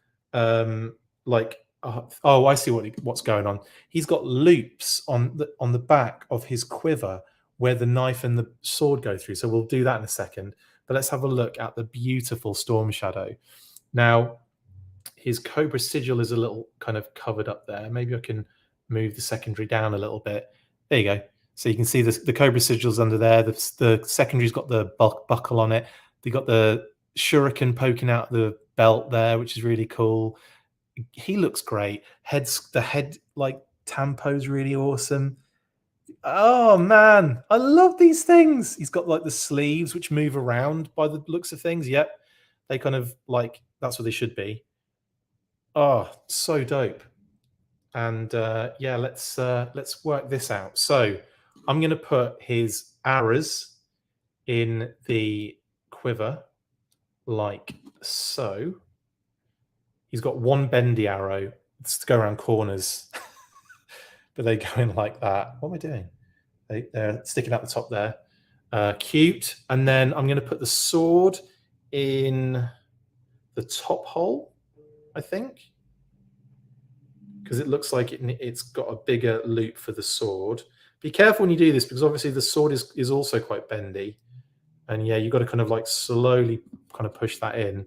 like oh, I see what's going on. He's got loops on the back of his quiver where the knife and the sword go through. So we'll do that in a second. But let's have a look at the beautiful Storm Shadow. Now, his Cobra sigil is a little kind of covered up there. Maybe I can move the secondary down a little bit. There you go. So you can see the Cobra sigil's under there. The secondary's got the buckle on it. They got the shuriken poking out the belt there, which is really cool. He looks great. The head like tampo's really awesome. Oh man, I love these things. He's got like the sleeves which move around by the looks of things. Yep. They kind of like that's what they should be. Oh, so dope. And yeah, let's work this out. So I'm going to put his arrows in the quiver like so. He's got one bendy arrow. It's to go around corners, but they go in like that. What am I doing? They're sticking out the top there. Cute. And then I'm going to put the sword in the top hole, I think, because it looks like it's got a bigger loop for the sword. Be careful when you do this because obviously the sword is also quite bendy. And yeah, you've got to kind of like slowly kind of push that in.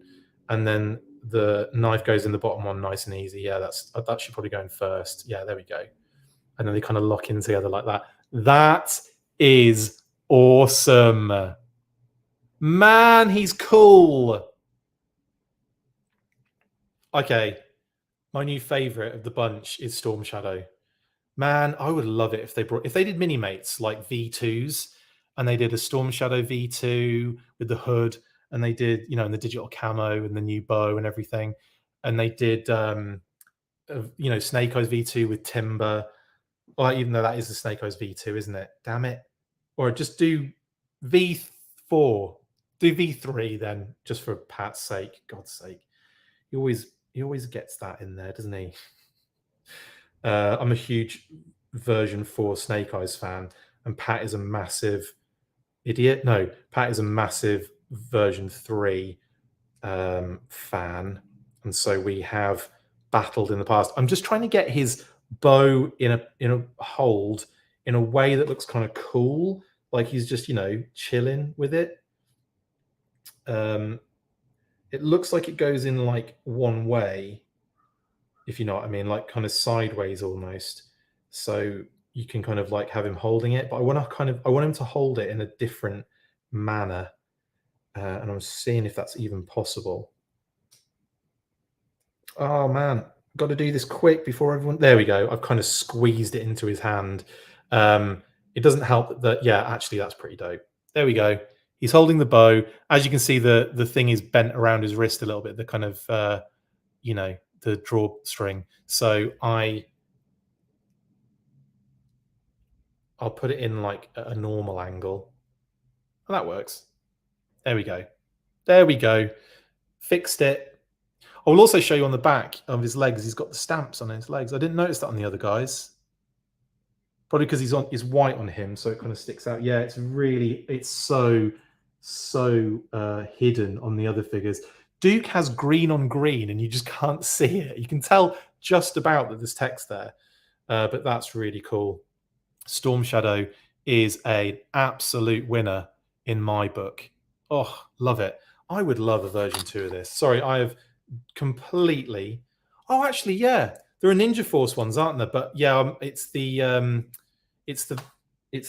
And then the knife goes in the bottom one nice and easy. Yeah, that should probably go in first. Yeah, there we go. And then they kind of lock in together like that. That is awesome. Man, he's cool. Okay, my new favorite of the bunch is Storm Shadow. Man, I would love it if they did mini mates like V2s and they did a Storm Shadow V2 with the hood and they did, you know, and the digital camo and the new bow and everything. And they did you know, Snake Eyes V2 with Timber. Well, even though that is the Snake Eyes V2, isn't it? Damn it. Or just do V4. Do V3 then, just for Pat's sake. God's sake. He always gets that in there, doesn't he? I'm a huge version 4 Snake Eyes fan, and Pat is a massive idiot. No, Pat is a massive version 3 fan, and so we have battled in the past. I'm just trying to get his bow in a hold in a way that looks kind of cool, like he's just, you know, chilling with it. It looks like it goes in like one way, if you know what I mean, like kind of sideways almost. So you can kind of like have him holding it, but I want him to hold it in a different manner. And I'm seeing if that's even possible. Oh man, got to do this quick before everyone. There we go. I've kind of squeezed it into his hand. It doesn't help that. Yeah, actually, that's pretty dope. There we go. He's holding the bow. As you can see, the thing is bent around his wrist a little bit. The kind of you know, the drawstring. So I'll put it in like a normal angle. Oh, that works. There we go. There we go. Fixed it. I will also show you on the back of his legs. He's got the stamps on his legs. I didn't notice that on the other guys. Probably because he's white on him, so it kind of sticks out. Yeah, it's so hidden on the other figures. Duke has green on green, and you just can't see it. You can tell just about that there's text there, but that's really cool. Storm Shadow is an absolute winner in my book. Oh, love it. I would love a version 2 of this. Sorry, I have completely. Oh, actually, yeah, there are Ninja Force ones, aren't there? But yeah, it's the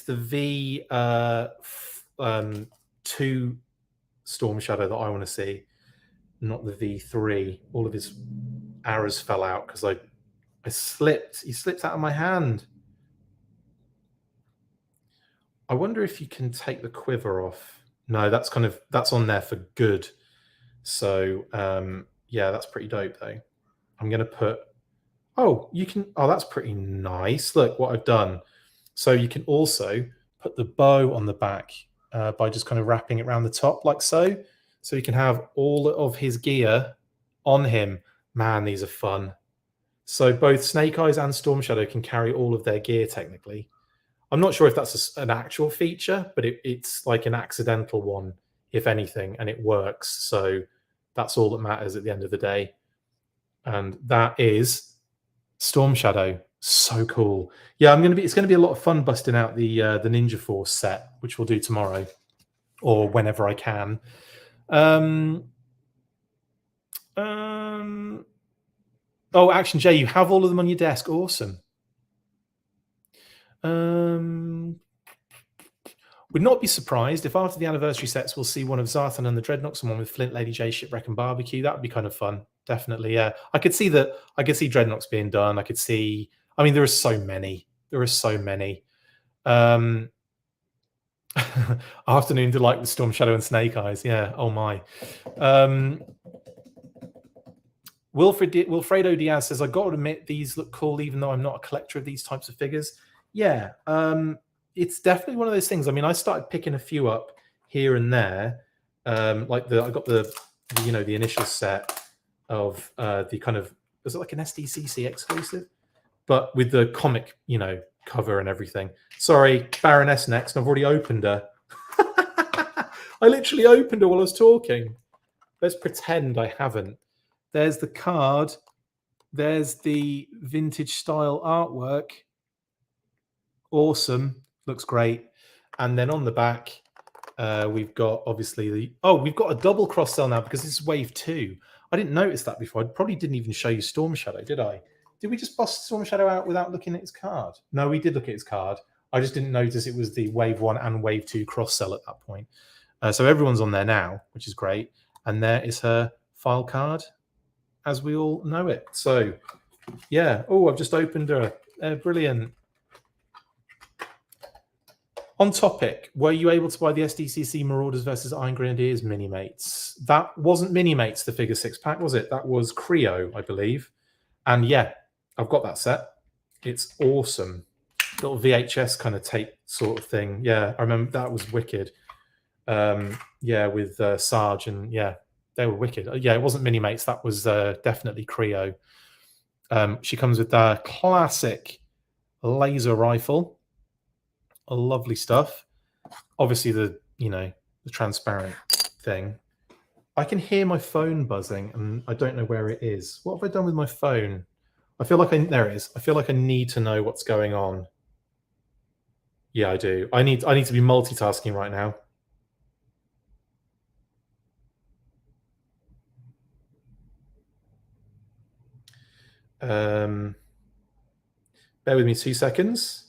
V 2 Storm Shadow that I want to see, not the V3. All of his arrows fell out because I slipped. He slipped out of my hand. I wonder if you can take the quiver off. No, that's on there for good. So yeah, that's pretty dope though. I'm gonna put. Oh, you can. Oh, that's pretty nice. Look what I've done. So you can also put the bow on the back by just kind of wrapping it around the top like so. So you can have all of his gear on him. Man, these are fun. So both Snake Eyes and Storm Shadow can carry all of their gear technically. I'm not sure if that's an actual feature, but it's like an accidental one, if anything, and it works. So that's all that matters at the end of the day. And that is Storm Shadow. So cool. Yeah, it's gonna be a lot of fun busting out the Ninja Force set, which we'll do tomorrow or whenever I can. Oh, Action J, you have all of them on your desk. Awesome. Would not be surprised if after the anniversary sets we'll see one of Zartan and the Dreadnoks and one with Flint, Lady J, Shipwreck, and Barbecue. That would be kind of fun. Definitely, yeah. I could see that. I could see Dreadnoks being done. I could see. I mean, there are so many. There are so many. Afternoon delight with Storm Shadow and Snake Eyes. Yeah. Oh my. Wilfredo Diaz says, I got to admit, these look cool, even though I'm not a collector of these types of figures. Yeah. It's definitely one of those things. I mean, I started picking a few up here and there. Like I got the initial set of the kind of, was it like an SDCC exclusive? But with the comic, cover and everything. Sorry, Baroness next. I've already opened her. I literally opened her while I was talking. Let's pretend I haven't. There's the card. There's the vintage style artwork. Awesome. Looks great. And then on the back, we've got obviously we've got a double cross sell now because this is wave 2. I didn't notice that before. I probably didn't even show you Storm Shadow, did I? Did we just bust Storm Shadow out without looking at his card? No, we did look at his card. I just didn't notice it was the wave 1 and wave 2 cross sell at that point. So everyone's on there now, which is great. And there is her file card, as we all know it. So, yeah. Oh, I've just opened her. Brilliant. On topic, were you able to buy the SDCC Marauders versus Iron Grenadiers Minimates? That wasn't Minimates, the figure 6-pack, was it? That was Creo, I believe. And yeah, I've got that set. It's awesome. Little VHS kind of tape sort of thing. Yeah, I remember that was wicked. Yeah, with Sarge and yeah, they were wicked. Yeah, it wasn't Minimates. That was definitely Creo. She comes with the classic laser rifle. Lovely stuff. Obviously, the transparent thing. I can hear my phone buzzing, and I don't know where it is. What have I done with my phone? I feel like there it is. I feel like I need to know what's going on. Yeah, I do. I need to be multitasking right now. Bear with me 2 seconds.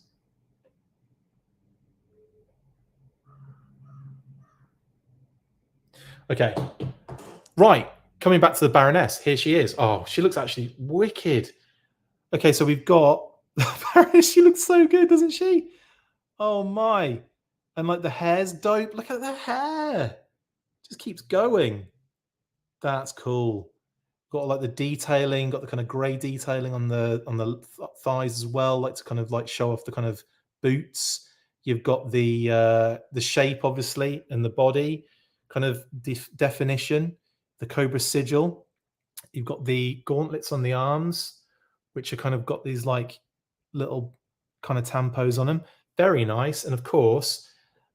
Okay. Right. Coming back to the Baroness. Here she is. Oh, she looks actually wicked. Okay, so we've got the Baroness. She looks so good, doesn't she? Oh, my. And, like, the hair's dope. Look at the hair. Just keeps going. That's cool. Got, like, the detailing. Got the kind of grey detailing on the thighs as well, like to kind of, like, show off the kind of boots. You've got the shape, obviously, and the body kind of definition, the Cobra sigil. You've got the gauntlets on the arms, which are kind of got these like little kind of tampos on them. Very nice. And of course,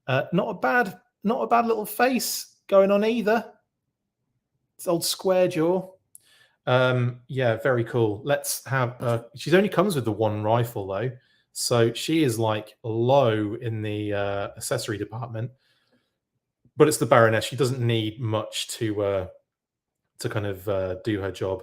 not a bad little face going on either. It's old square jaw. Yeah, very cool. Let's have she only comes with the one rifle though. So she is like low in the accessory department. But it's the Baroness. She doesn't need much to kind of do her job,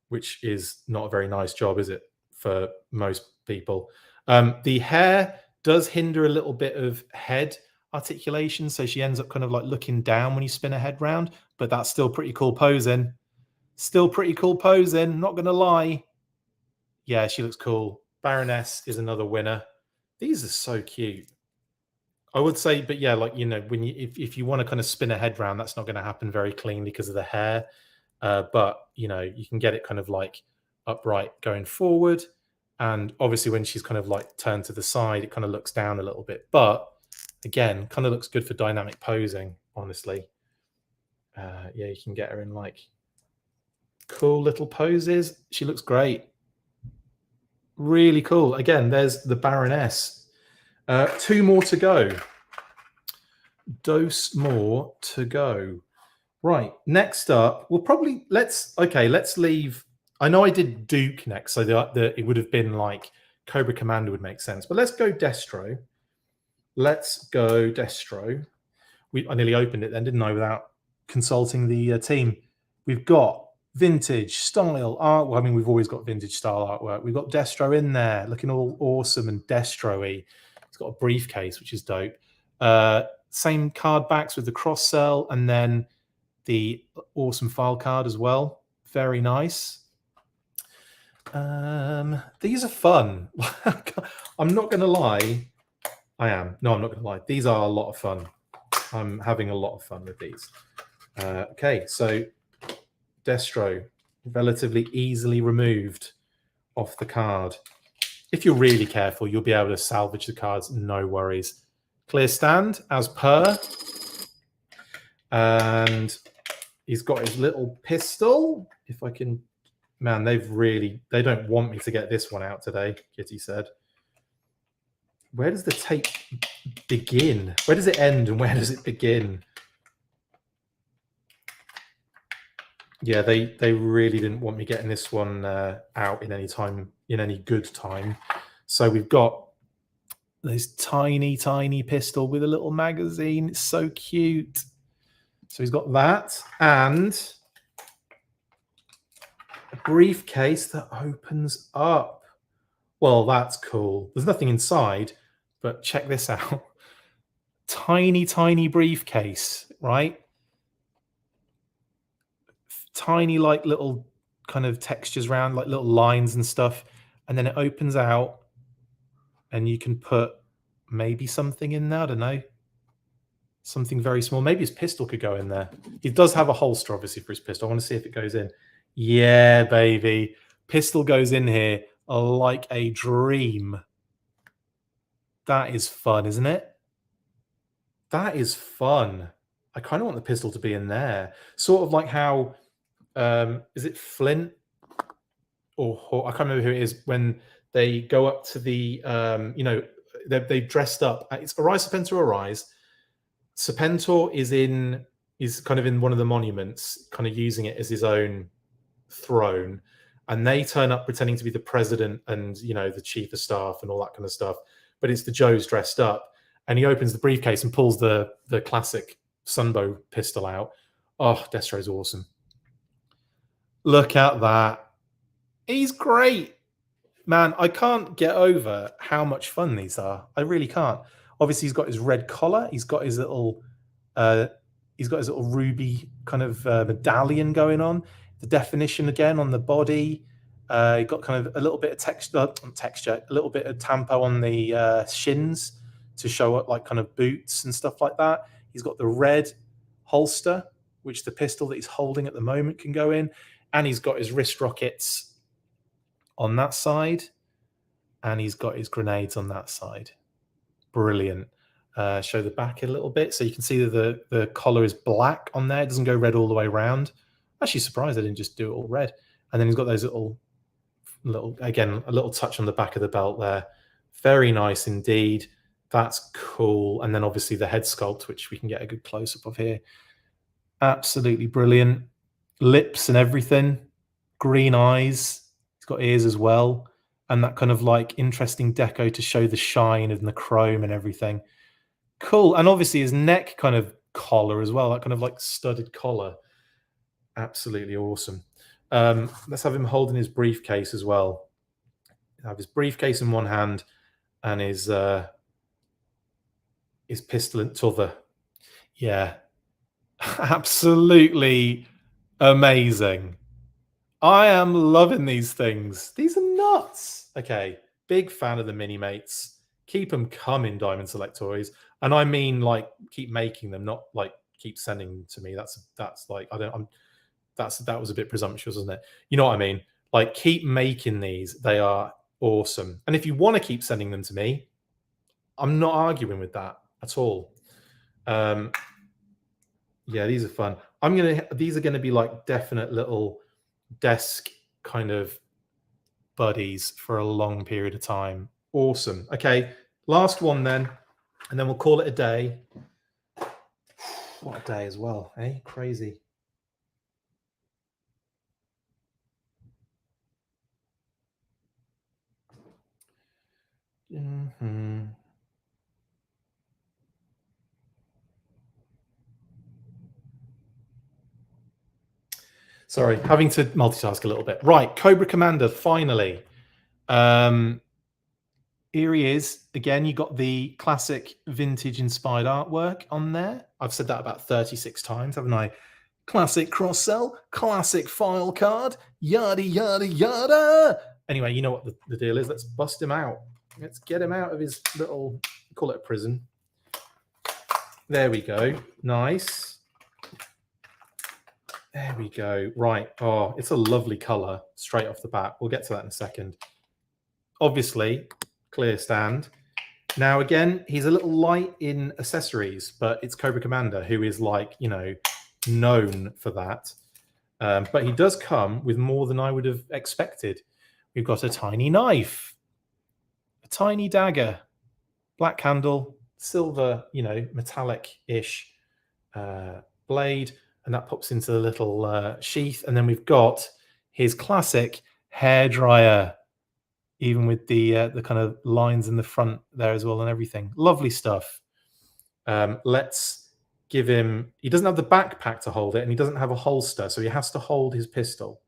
which is not a very nice job, is it, for most people? The hair does hinder a little bit of head articulation, so she ends up kind of like looking down when you spin her head round, but that's still pretty cool posing. Still pretty cool posing, not going to lie. Yeah, she looks cool. Baroness is another winner. These are so cute. I would say, but yeah, like, when if you want to kind of spin a head round, that's not going to happen very cleanly because of the hair. But you can get it kind of like upright going forward. And obviously when she's kind of like turned to the side, it kind of looks down a little bit. But Again, kind of looks good for dynamic posing, honestly. Yeah, you can get her in like cool little poses. She looks great. Really cool. Again, there's the Baroness. 2 more to go. Dose more to go. Right, next up, we'll probably let's leave. I know I did Duke next, so it would have been like Cobra Commander would make sense, but let's go Destro. Let's go Destro. I nearly opened it then, didn't I, without consulting the team. We've got vintage style art. Well, I mean, we've always got vintage style artwork. We've got Destro in there, looking all awesome and Destro-y. He's got a briefcase, which is dope. Same card backs with the cross sell, and then the awesome file card as well. Very nice. These are fun. I'm not going to lie. I am. No, I'm not going to lie. These are a lot of fun. I'm having a lot of fun with these. Okay, so Destro, relatively easily removed off the card. If you're really careful, you'll be able to salvage the cards, no worries. Clear stand, as per. And he's got his little pistol. If I can... Man, they don't want me to get this one out today, Kitty said. Where does the tape begin? Where does it end and where does it begin? Yeah, they really didn't want me getting this one out in any good time. So we've got this tiny, tiny pistol with a little magazine. It's so cute. So he's got that and a briefcase that opens up. Well, that's cool. There's nothing inside, but check this out. Tiny, tiny briefcase, right? Tiny, like little kind of textures around, like little lines and stuff. And then it opens out and you can put maybe something in there. I don't know. Something very small. Maybe his pistol could go in there. He does have a holster, obviously, for his pistol. I want to see if it goes in. Yeah, baby. Pistol goes in here like a dream. That is fun, isn't it? That is fun. I kind of want the pistol to be in there. Sort of like how, is it Flint? Or I can't remember who it is, when they go up to the, they've dressed up. It's Arise, Serpentor, Arise. Serpentor is kind of in one of the monuments, kind of using it as his own throne. And they turn up pretending to be the president and, the chief of staff and all that kind of stuff. But it's the Joes dressed up. And he opens the briefcase and pulls the classic Sunbow pistol out. Oh, Destro's awesome. Look at that. He's great. Man, I can't get over how much fun these are. I really can't. Obviously, he's got his red collar. He's got his little ruby kind of medallion going on. The definition again on the body. He got kind of a little bit of texture, a little bit of tampo on the shins to show up like kind of boots and stuff like that. He's got the red holster, which the pistol that he's holding at the moment can go in. And he's got his wrist rockets on that side. And he's got his grenades on that side. Brilliant. Show the back a little bit. So you can see that the collar is black on there. It doesn't go red all the way around. I'm actually surprised I didn't just do it all red. And then he's got those little, again, a little touch on the back of the belt there. Very nice indeed. That's cool. And then obviously the head sculpt, which we can get a good close-up of here. Absolutely brilliant. Lips and everything. Green eyes. He's got ears as well. And that kind of like interesting deco to show the shine and the chrome and everything. Cool. And obviously his neck kind of collar as well. That kind of like studded collar. Absolutely awesome. Let's have him holding his briefcase as well. Have his briefcase in one hand and his pistol in t'other. Yeah. Absolutely amazing. I am loving these things. These are nuts. Okay. Big fan of the Minimates. Keep them coming, Diamond Select Toys. And I mean, like, keep making them, not like keep sending them to me. That's like, that was a bit presumptuous, wasn't it? You know what I mean? Like, keep making these. They are awesome. And if you want to keep sending them to me, I'm not arguing with that. at all. Yeah, these are fun. These are gonna be like definite little desk kind of buddies for a long period of time. Awesome. Okay, last one then, and then we'll call it a day. What a day as well, eh? Crazy. Mm-hmm. Sorry, having to multitask a little bit. Right, Cobra Commander, finally. Here he is. Again, you got the classic vintage inspired artwork on there. I've said that about 36 times, haven't I? Classic cross sell, classic file card, yada, yada, yada. Anyway, you know what the deal is. Let's bust him out. Let's get him out of his little, call it a prison. There we go. Nice. There we go. Right. Oh, it's a lovely color straight off the bat. We'll get to that in a second. Obviously, clear stand. Now, again, he's a little light in accessories, but it's Cobra Commander, who is like, you know, known for that. But he does come with more than I would have expected. We've got a tiny knife, a tiny dagger, black handle, silver, you know, metallic-ish blade, and that pops into the little sheath. And then we've got his classic hairdryer, even with the kind of lines in the front there as well and everything. Lovely stuff. Let's give him... He doesn't have the backpack to hold it, and he doesn't have a holster, so he has to hold his pistol.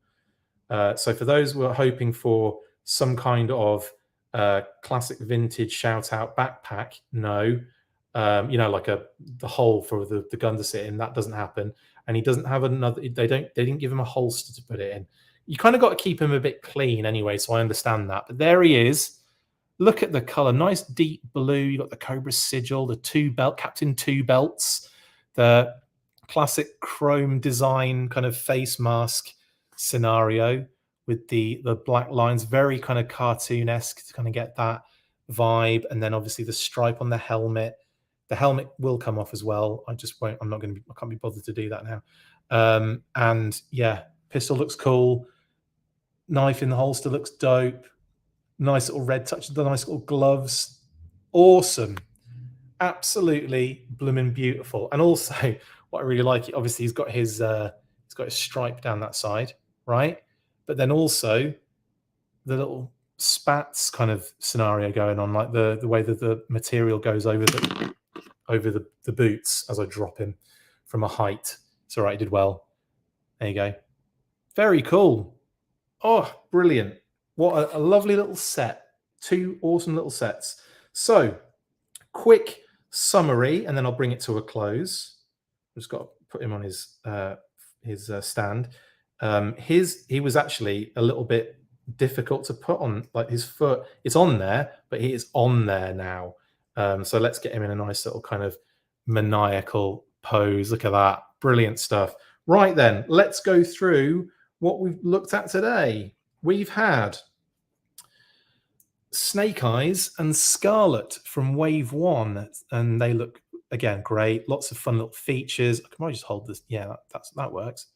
So for those who are hoping for some kind of classic vintage shout-out backpack, no. You know, like the hole for the gun to sit in, that doesn't happen. And he doesn't have another... They didn't give him a holster to put it in. You kind of got to keep him a bit clean anyway, so I understand that. But there he is. Look at the color. Nice deep blue. You got the Cobra sigil, the Captain Two Belts, the classic chrome design kind of face mask scenario with the black lines, very kind of cartoon-esque to kind of get that vibe. And then obviously the stripe on the helmet. The helmet will come off as well. I can't be bothered to do that now. And yeah, pistol looks cool. Knife in the holster looks dope. Nice little red touch, the nice little gloves. Awesome. Absolutely blooming beautiful. And also, what I really like, obviously he's got his stripe down that side, right? But then also the little spats kind of scenario going on, like the way that the material goes over the boots as I drop him from a height. It's all right, I did well. There you go. Very cool. Oh, brilliant. What a lovely little set. Two awesome little sets. So, quick summary, and then I'll bring it to a close. I've just got to put him on his stand. He was actually a little bit difficult to put on, like his foot. It's on there, but he is on there now. So let's get him in a nice little kind of maniacal pose. Look at that. Brilliant stuff. Right then, let's go through what we've looked at today. We've had Snake Eyes and Scarlett from Wave 1, and they look, again, great. Lots of fun little features. I can probably just hold this. Yeah, that works.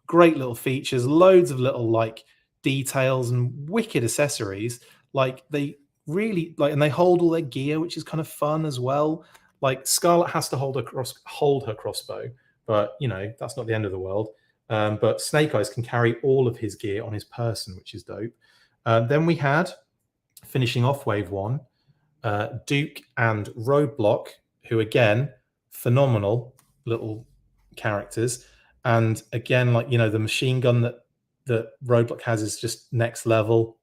Great little features, loads of little like details and wicked accessories. Like they really like, and they hold all their gear, which is kind of fun as well. Like Scarlett has to hold her crossbow, but you know that's not the end of the world. But Snake Eyes can carry all of his gear on his person, which is dope. Then we had, finishing off Wave 1, Duke and Roadblock, who again, phenomenal little characters. And again, like, you know, the machine gun that Roadblock has is just next level.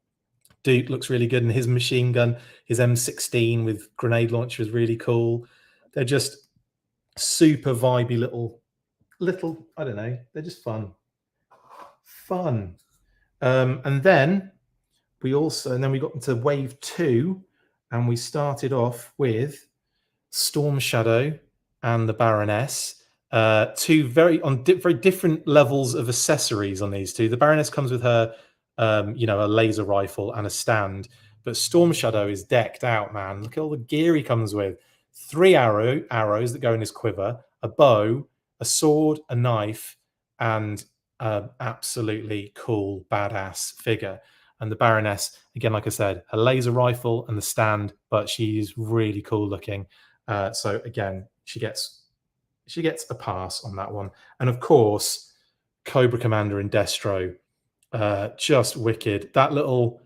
Duke looks really good, and his machine gun, his M16 with grenade launcher is really cool. They're just super vibey little, I don't know, they're just fun. And then we got into Wave 2, and we started off with Storm Shadow and the Baroness. Two very different levels of accessories on these two. The Baroness comes with her, you know, a laser rifle and a stand, but Storm Shadow is decked out, man. Look at all the gear he comes with. 3 arrows that go in his quiver, a bow, a sword, a knife, and an absolutely cool, badass figure. And the Baroness, again, like I said, a laser rifle and the stand, but she's really cool looking. So again, she gets a pass on that one. And of course, Cobra Commander and Destro, just wicked. That little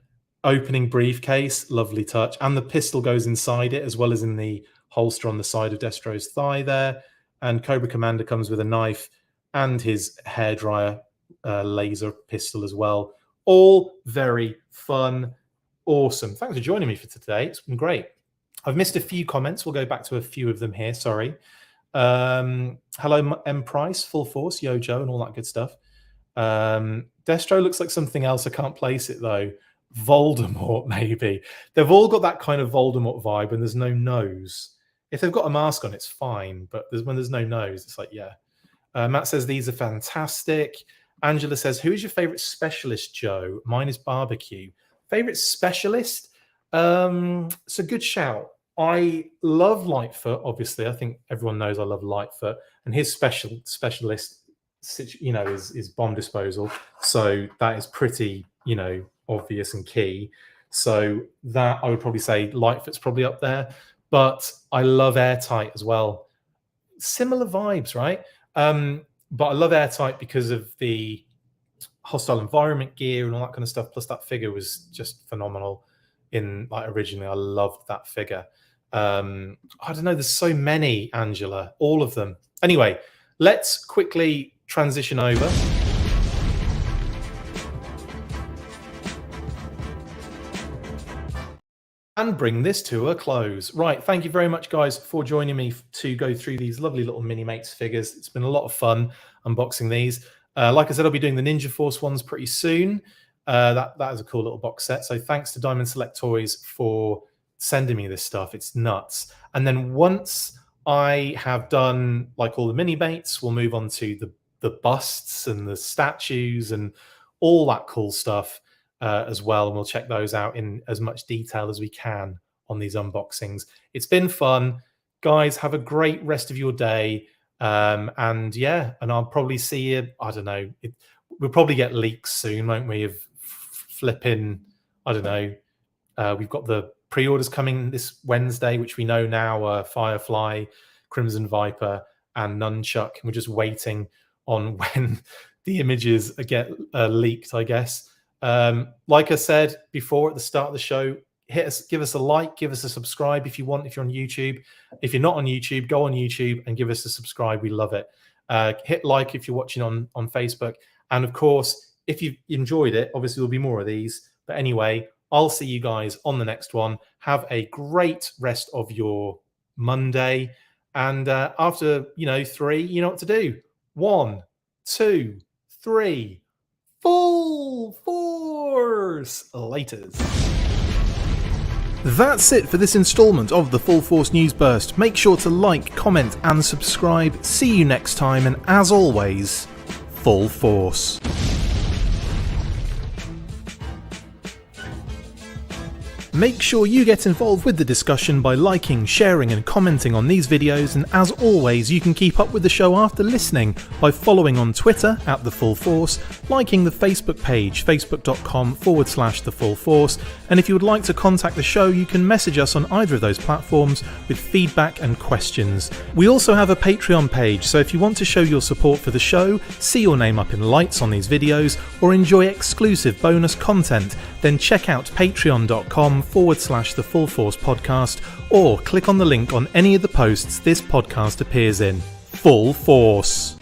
opening briefcase, lovely touch. And the pistol goes inside it as well as in the holster on the side of Destro's thigh there. And Cobra Commander comes with a knife and his hairdryer laser pistol as well. All very fun. Awesome. Thanks for joining me for today. It's been great. I've missed a few comments. We'll go back to a few of them here. Sorry. Hello, M. Price, Full Force, Yojo, and all that good stuff. Destro looks like something else. I can't place it, though. Voldemort, maybe. They've all got that kind of Voldemort vibe, and there's no nose. If they've got a mask on, it's fine. But when there's no nose, it's like, yeah. Matt says, these are fantastic. Angela says, who is your favorite specialist, Joe? Mine is barbecue. Favorite specialist? It's a good shout. I love Lightfoot, obviously. I think everyone knows I love Lightfoot. And his specialist, you know, is bomb disposal. So that is pretty, you know, obvious and key. So that I would probably say Lightfoot's probably up there. But I love Airtight as well. Similar vibes, right? But I love Airtight because of the hostile environment gear and all that kind of stuff. Plus that figure was just phenomenal. Originally, I loved that figure. I don't know, there's so many, Angela, all of them. Anyway, let's quickly transition over. And bring this to a close. Right, thank you very much, guys, for joining me to go through these lovely little Minimates figures. It's been a lot of fun unboxing these. Like I said, I'll be doing the Ninja Force ones pretty soon. That is a cool little box set. So thanks to Diamond Select Toys for sending me this stuff. It's nuts. And then once I have done like all the Minimates, we'll move on to the busts and the statues and all that cool stuff as well. And we'll check those out in as much detail as we can on these unboxings. It's been fun. Guys, have a great rest of your day. And yeah, and I'll probably see you, I don't know, we'll probably get leaks soon, won't we, of flipping, I don't know. We've got the pre-orders coming this Wednesday, which we know now, Firefly, Crimson Viper, and Nunchuck. We're just waiting on when the images get leaked, I guess. Like I said before at the start of the show, give us a like, give us a subscribe if you want, if you're on YouTube. If you're not on YouTube, go on YouTube and give us a subscribe. We love it. Hit like if you're watching on Facebook. And of course, if you've enjoyed it, obviously there'll be more of these. But anyway, I'll see you guys on the next one. Have a great rest of your Monday. And after, 3, you know what to do. 1, 2, 3. Full Force. Laters. That's it for this installment of the Full Force News Burst. Make sure to like, comment and subscribe. See you next time, and as always, Full Force. Make sure you get involved with the discussion by liking, sharing and commenting on these videos, and as always you can keep up with the show after listening by following on Twitter @The Full Force, liking the Facebook page facebook.com/The Full Force, and if you would like to contact the show you can message us on either of those platforms with feedback and questions. We also have a Patreon page, so if you want to show your support for the show, see your name up in lights on these videos, or enjoy exclusive bonus content, then check out patreon.com/The Full Force Podcast, or click on the link on any of the posts this podcast appears in. Full Force.